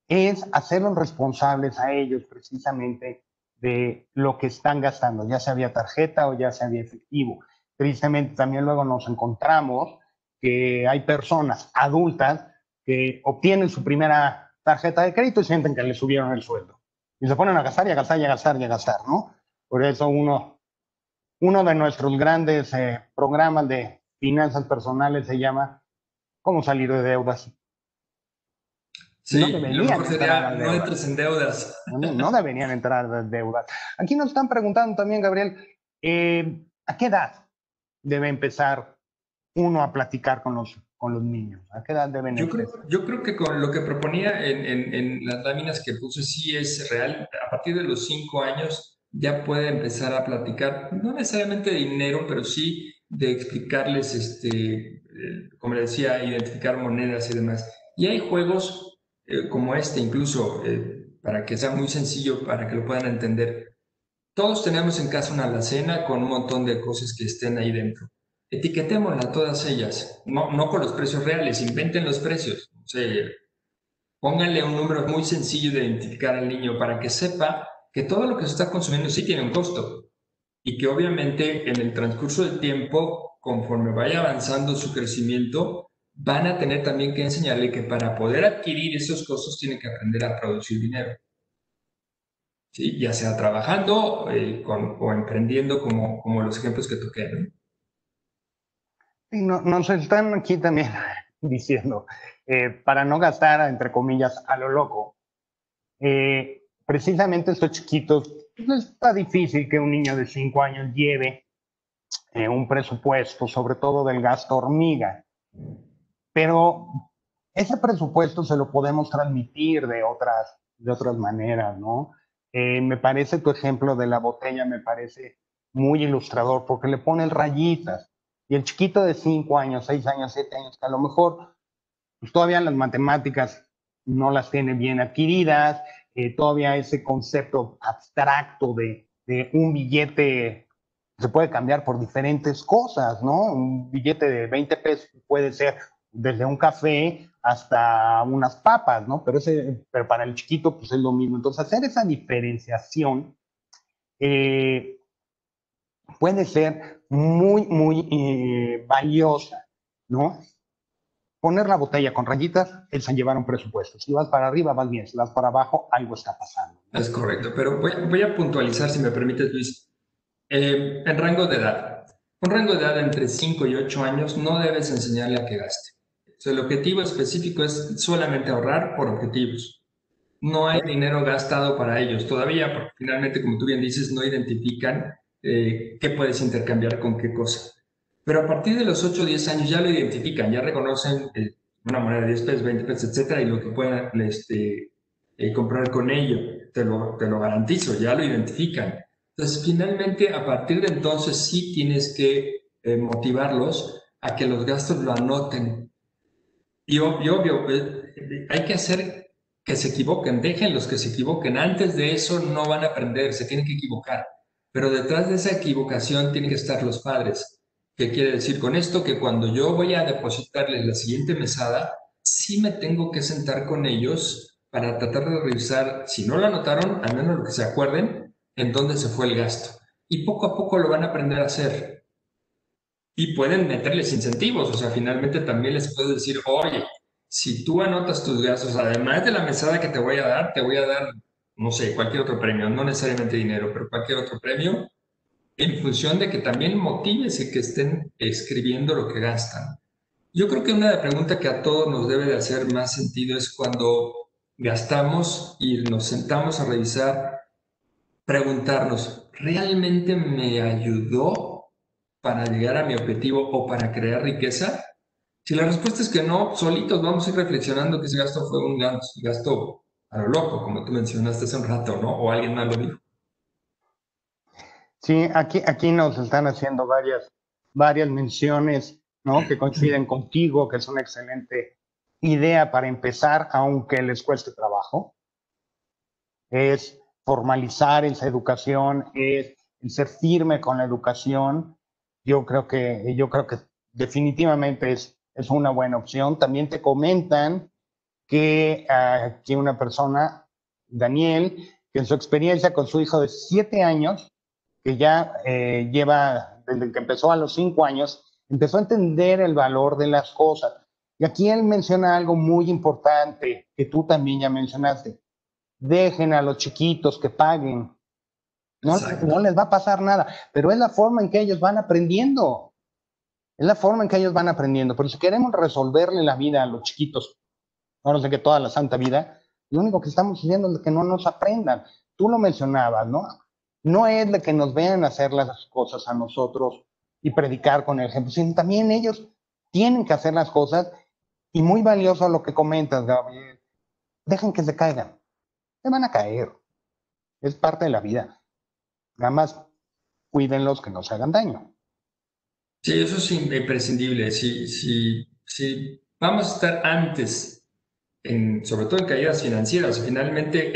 es hacerlos responsables a ellos precisamente de lo que están gastando, ya sea vía tarjeta o ya sea vía efectivo. Tristemente también luego nos encontramos que hay personas adultas que obtienen su primera tarjeta de crédito y sienten que le subieron el sueldo. Y se ponen a gastar y a gastar y a gastar y a gastar, ¿no? Por eso uno de nuestros grandes programas de finanzas personales se llama ¿Cómo salir de deudas? No Sí, lo deberían mejor entrar sería a no deudas. entres en deudas. No deberían entrar a deudas. Aquí nos están preguntando también, Gabriel, ¿a qué edad debe empezar uno a platicar con los niños? ¿A qué edad deben Yo creo, empezar? yo creo que con lo que proponía en las láminas que puse sí es real. A partir de los 5 años ya puede empezar a platicar, no necesariamente de dinero, pero sí de explicarles, como le decía, identificar monedas y demás. Y hay juegos como este, incluso, para que sea muy sencillo, para que lo puedan entender. Todos tenemos en casa una alacena con un montón de cosas que estén ahí dentro. etiquetémoslas todas ellas, no con los precios reales, inventen los precios. O sea, pónganle un número muy sencillo de identificar al niño para que sepa que todo lo que se está consumiendo sí tiene un costo y que obviamente en el transcurso del tiempo, conforme vaya avanzando su crecimiento, van a tener también que enseñarle que para poder adquirir esos costos tienen que aprender a producir dinero. ¿Sí? Ya sea trabajando o emprendiendo como los ejemplos que toqué, ¿no? Y nos están aquí también diciendo, para no gastar, entre comillas, a lo loco. Precisamente estos chiquitos, pues está difícil que un niño de 5 años lleve un presupuesto, sobre todo del gasto hormiga, pero ese presupuesto se lo podemos transmitir de otras maneras, ¿no? Me parece tu ejemplo de la botella, me parece muy ilustrador porque le pones rayitas y el chiquito de 5 años, 6 años, 7 años, que a lo mejor pues, todavía las matemáticas no las tiene bien adquiridas, todavía ese concepto abstracto de un billete se puede cambiar por diferentes cosas, ¿no? Un billete de 20 pesos puede ser desde un café hasta unas papas, ¿no? Pero para el chiquito, pues es lo mismo. Entonces, hacer esa diferenciación eh, puede ser muy valiosa, ¿no? Poner la botella con rayitas es llevar un presupuesto. Si vas para arriba, vas bien. Si vas para abajo, algo está pasando. Es correcto, pero voy a puntualizar, si me permites, Luis, en rango de edad. Un rango de edad entre 5 y 8 años no debes enseñarle a que gaste. O sea, el objetivo específico es solamente ahorrar por objetivos. No hay dinero gastado para ellos todavía, porque finalmente, como tú bien dices, no identifican qué puedes intercambiar con qué cosa. Pero a partir de los 8 o 10 años ya lo identifican, ya reconocen una moneda de 10 pesos, 20 pesos, etcétera, y lo que puedan comprar con ello. Te lo garantizo, ya lo identifican. Entonces, finalmente, a partir de entonces sí tienes que motivarlos a que los gastos lo anoten. Y obvio, hay que hacer que se equivoquen, déjenlos que se equivoquen. Antes de eso no van a aprender, se tienen que equivocar. Pero detrás de esa equivocación tienen que estar los padres. ¿Qué quiere decir con esto? Que cuando yo voy a depositarles la siguiente mesada, sí me tengo que sentar con ellos para tratar de revisar, si no lo anotaron, al menos lo que se acuerden, en dónde se fue el gasto. Y poco a poco lo van a aprender a hacer. Y pueden meterles incentivos, o sea, finalmente también les puedo decir, oye, si tú anotas tus gastos, además de la mesada que te voy a dar, no sé, cualquier otro premio, no necesariamente dinero, pero cualquier otro premio, en función de que también motives y que estén escribiendo lo que gastan. Yo creo que una pregunta que a todos nos debe de hacer más sentido es cuando gastamos y nos sentamos a revisar, preguntarnos, ¿realmente me ayudó para llegar a mi objetivo o para crear riqueza? Si la respuesta es que no, solitos vamos a ir reflexionando que ese gasto fue un gasto a lo loco, como tú mencionaste hace un rato, ¿no? O alguien más lo dijo. Sí, aquí nos están haciendo varias menciones, ¿no? Que coinciden contigo, que es una excelente idea para empezar, aunque les cueste trabajo. Es formalizar esa educación, es ser firme con la educación. Yo creo que definitivamente es una buena opción. También te comentan que aquí una persona, Daniel, que en su experiencia con su hijo de 7 años, que ya lleva, desde que empezó a los 5 años, empezó a entender el valor de las cosas. Y aquí él menciona algo muy importante que tú también ya mencionaste. Dejen a los chiquitos que paguen. No les va a pasar nada, pero es la forma en que ellos van aprendiendo. Es la forma en que ellos van aprendiendo. Pero si queremos resolverle la vida a los chiquitos, ahora sé que toda la santa vida, lo único que estamos haciendo es que no nos aprendan. Tú lo mencionabas, ¿no? No es de que nos vean hacer las cosas a nosotros y predicar con el ejemplo, sino también ellos tienen que hacer las cosas y muy valioso lo que comentas, Gabriel. Dejen que se caigan. Se van a caer. Es parte de la vida. Nada más cuídenlos que no se hagan daño. Sí, eso es imprescindible. Si vamos a estar antes, sobre todo en caídas financieras, finalmente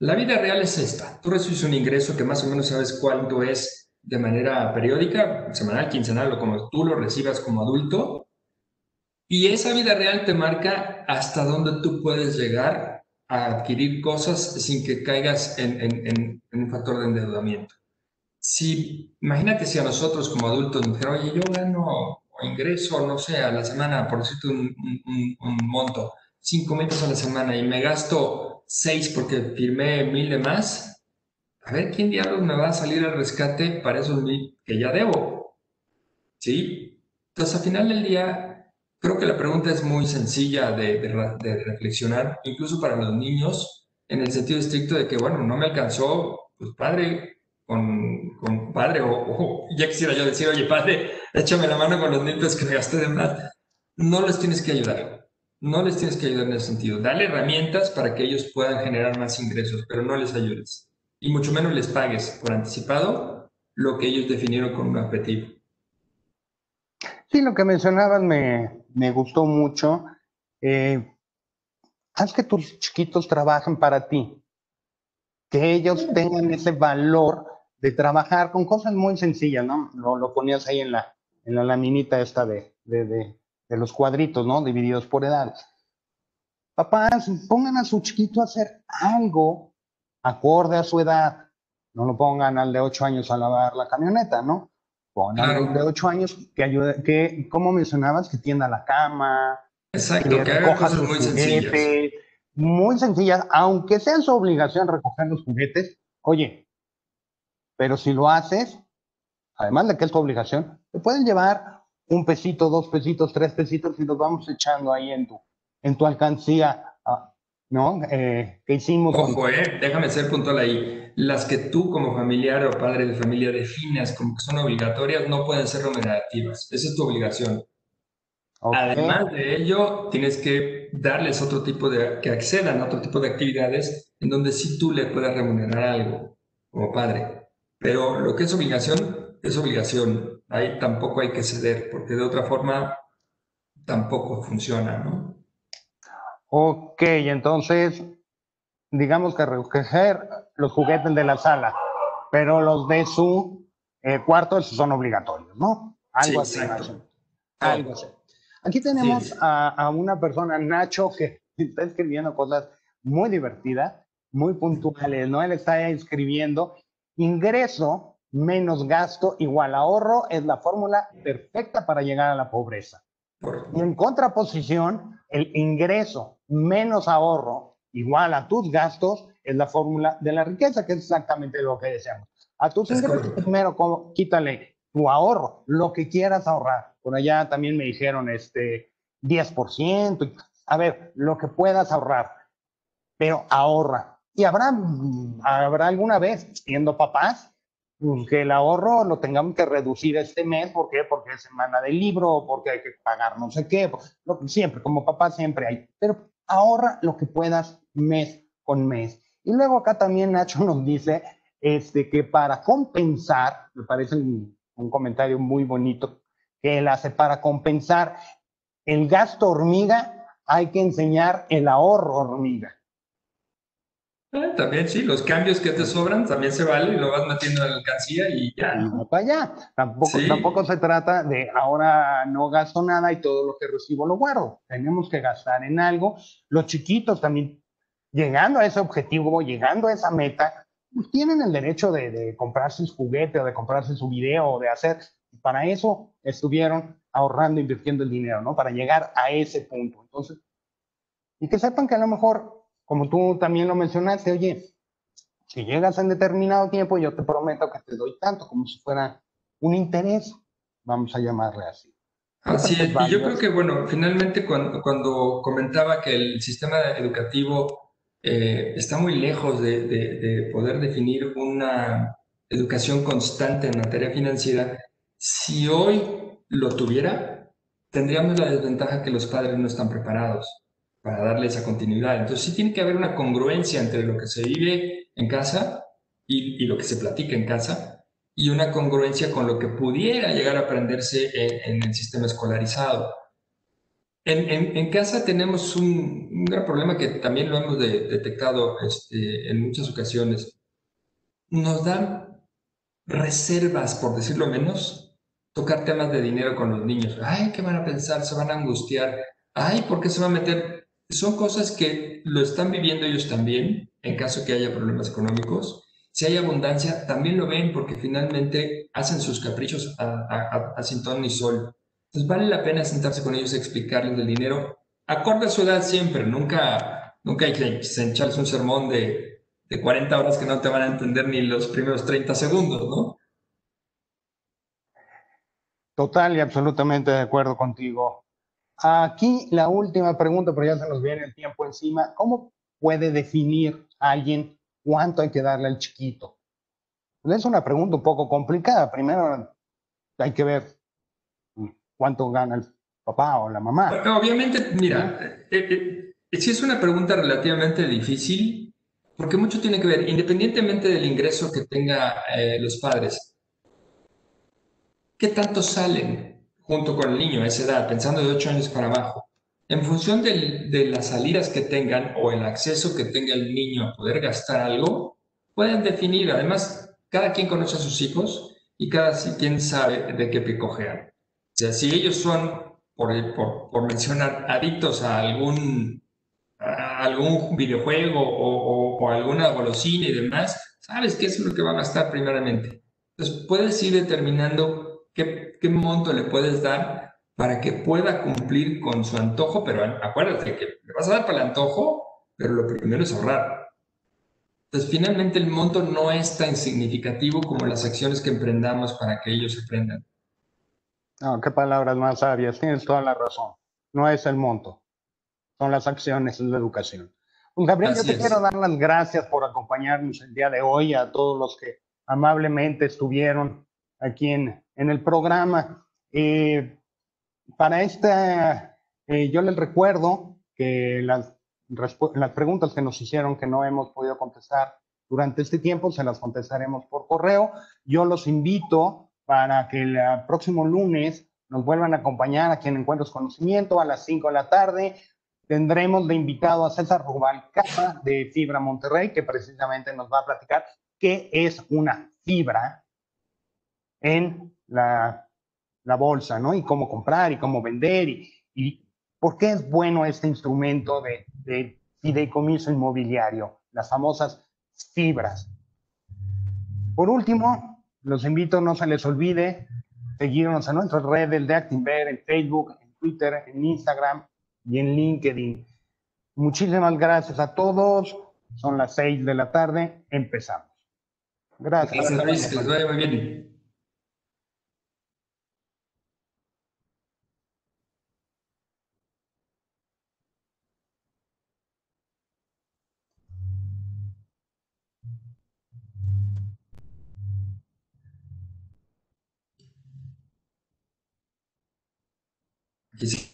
la vida real es esta. Tú recibes un ingreso que más o menos sabes cuánto es de manera periódica, semanal, quincenal o como tú lo recibas como adulto. Y esa vida real te marca hasta dónde tú puedes llegar a adquirir cosas sin que caigas en un factor de endeudamiento. Si, imagínate si a nosotros como adultos nos dijeran, oye, yo gano o ingreso, no sé, a la semana, por decirte un monto, 5,000 pesos a la semana y me gasto 6 porque firmé 1,000 de más, a ver quién diablos me va a salir al rescate para esos 1,000 que ya debo, ¿sí? Entonces, al final del día, creo que la pregunta es muy sencilla de reflexionar, incluso para los niños, en el sentido estricto de que, bueno, no me alcanzó, pues padre, con padre, o ya quisiera yo decir, oye, padre, échame la mano con los 1,000 pesos que me gasté de más. No les tienes que ayudar, no les tienes que ayudar en ese sentido. Dale herramientas para que ellos puedan generar más ingresos, pero no les ayudes. Y mucho menos les pagues por anticipado lo que ellos definieron como un objetivo. Sí, lo que mencionabas me gustó mucho. Eh, Haz que tus chiquitos trabajen para ti, que ellos tengan ese valor de trabajar con cosas muy sencillas, ¿no? Lo ponías ahí en la laminita esta de los cuadritos, ¿no? Divididos por edades. Papás, pongan a su chiquito a hacer algo acorde a su edad. No lo pongan al de 8 años a lavar la camioneta, ¿no? Pongan al de Claro, 8 años que ayude, que, como mencionabas, que tienda la cama, exacto, que que haga recoja cosas sus muy sencillas. juguetes, muy sencillas, aunque sea su obligación recoger los juguetes. Oye, pero si lo haces, además de que es tu obligación, te pueden llevar un pesito, 2 pesitos, 3 pesitos y los vamos echando ahí en tu alcancía, ¿no? Que hicimos con... Ojo, déjame ser puntual ahí. Las que tú como familiar o padre de familia definas como que son obligatorias no pueden ser remunerativas. Esa es tu obligación. Ok, Además de ello, tienes que darles otro tipo que accedan a otro tipo de actividades en donde sí tú le puedas remunerar algo como padre. Pero lo que es obligación. Ahí tampoco hay que ceder, porque de otra forma tampoco funciona, ¿no? ok, entonces digamos que recoger los juguetes de la sala, pero los de su cuarto esos son obligatorios, ¿no? Sí, Algo así, más o exacto. menos. Algo Oh, así. Aquí así tenemos es. a una persona, Nacho, que está escribiendo cosas muy divertidas, muy puntuales, ¿no? Él está escribiendo ingreso menos gasto igual ahorro es la fórmula perfecta para llegar a la pobreza. Y Por, en contraposición, el ingreso menos ahorro igual a tus gastos es la fórmula de la riqueza, que es exactamente lo que deseamos. A tus es ingresos, correcto. primero, quítale tu ahorro, lo que quieras ahorrar. Por allá también me dijeron 10%. A ver, lo que puedas ahorrar, pero ahorra. Y habrá alguna vez, siendo papás, pues, que el ahorro lo tengamos que reducir este mes. ¿Por qué? Porque es semana del libro, porque hay que pagar no sé qué. Siempre, como papá, siempre hay. Pero ahorra lo que puedas mes con mes. Y luego acá también Nacho nos dice que para compensar, me parece un comentario muy bonito que él hace, para compensar el gasto hormiga, hay que enseñar el ahorro hormiga. También sí, los cambios que te sobran también se vale y lo vas metiendo en la alcancía y ya, Y ¿no? va para allá. Tampoco Sí, se trata de ahora no gasto nada y todo lo que recibo lo guardo. Tenemos que gastar en algo. Los chiquitos también, llegando a ese objetivo, llegando a esa meta, pues tienen el derecho de comprarse su juguete o de comprarse su video o de hacer. Para eso estuvieron ahorrando, invirtiendo el dinero, ¿no? Para llegar a ese punto. Entonces, y que sepan que a lo mejor, como tú también lo mencionaste, oye, si llegas en determinado tiempo, yo te prometo que te doy tanto, como si fuera un interés, vamos a llamarle así. así Siempre es es. Y yo creo válido. que, bueno, finalmente cuando comentaba que el sistema educativo está muy lejos de poder definir una educación constante en materia financiera, si hoy lo tuviera, tendríamos la desventaja que los padres no están preparados para darle esa continuidad. Entonces sí tiene que haber una congruencia entre lo que se vive en casa y lo que se platica en casa y una congruencia con lo que pudiera llegar a aprenderse en el sistema escolarizado. En casa tenemos un gran problema que también lo hemos detectado en muchas ocasiones. Nos dan reservas, por decirlo menos, tocar temas de dinero con los niños. Ay, ¿qué van a pensar? Se van a angustiar. Ay, ¿por qué se van a meter? Son cosas que lo están viviendo ellos también, en caso que haya problemas económicos. Si hay abundancia, también lo ven porque finalmente hacen sus caprichos a sin ton ni sol. Entonces vale la pena sentarse con ellos y explicarles del dinero, acorde a su edad siempre, nunca hay que echarles un sermón de 40 horas que no te van a entender ni los primeros 30 segundos, ¿no? Total y absolutamente de acuerdo contigo. Aquí la última pregunta, pero ya se nos viene el tiempo encima. ¿Cómo puede definir alguien cuánto hay que darle al chiquito? Pues es una pregunta un poco complicada. Primero hay que ver cuánto gana el papá o la mamá. Bueno, obviamente, ¿No? mira, sí es una pregunta relativamente difícil, porque mucho tiene que ver, independientemente del ingreso que tengan los padres, ¿qué tanto salen junto con el niño a esa edad, pensando de 8 años para abajo? En función de las salidas que tengan o el acceso que tenga el niño a poder gastar algo, pueden definir, además, cada quien conoce a sus hijos y cada quien sabe de qué picojean. O sea, si ellos son, por mencionar, adictos a algún videojuego o alguna golosina y demás, sabes qué es lo que va a gastar primeramente. Entonces, puedes ir determinando qué monto le puedes dar para que pueda cumplir con su antojo, pero acuérdate que le vas a dar para el antojo, pero lo primero es ahorrar. Entonces, finalmente el monto no es tan significativo como las acciones que emprendamos para que ellos aprendan. No, qué palabras más sabias. Tienes toda la razón. No es el monto, son las acciones, es la educación. Pues, Gabriel, yo Así te quiero es. dar las gracias por acompañarnos el día de hoy, a todos los que amablemente estuvieron aquí en el programa. Para esta, yo les recuerdo que las preguntas que nos hicieron que no hemos podido contestar durante este tiempo, se las contestaremos por correo. Yo los invito para que el próximo lunes nos vuelvan a acompañar aquí en Encuentros Conocimiento a las 5 de la tarde. Tendremos de invitado a César Rubalcaba de Fibra Monterrey, que precisamente nos va a platicar qué es una fibra en la bolsa, ¿no? Y cómo comprar y cómo vender y por qué es bueno este instrumento de fideicomiso inmobiliario, las famosas fibras. Por último, los invito, no se les olvide seguirnos en nuestras redes de Actinver, en Facebook, en Twitter, en Instagram y en LinkedIn. Muchísimas gracias a todos. Son las 6 de la tarde. Empezamos. Gracias. Gracias, Luis, que les vaya muy bien. Aquí sí.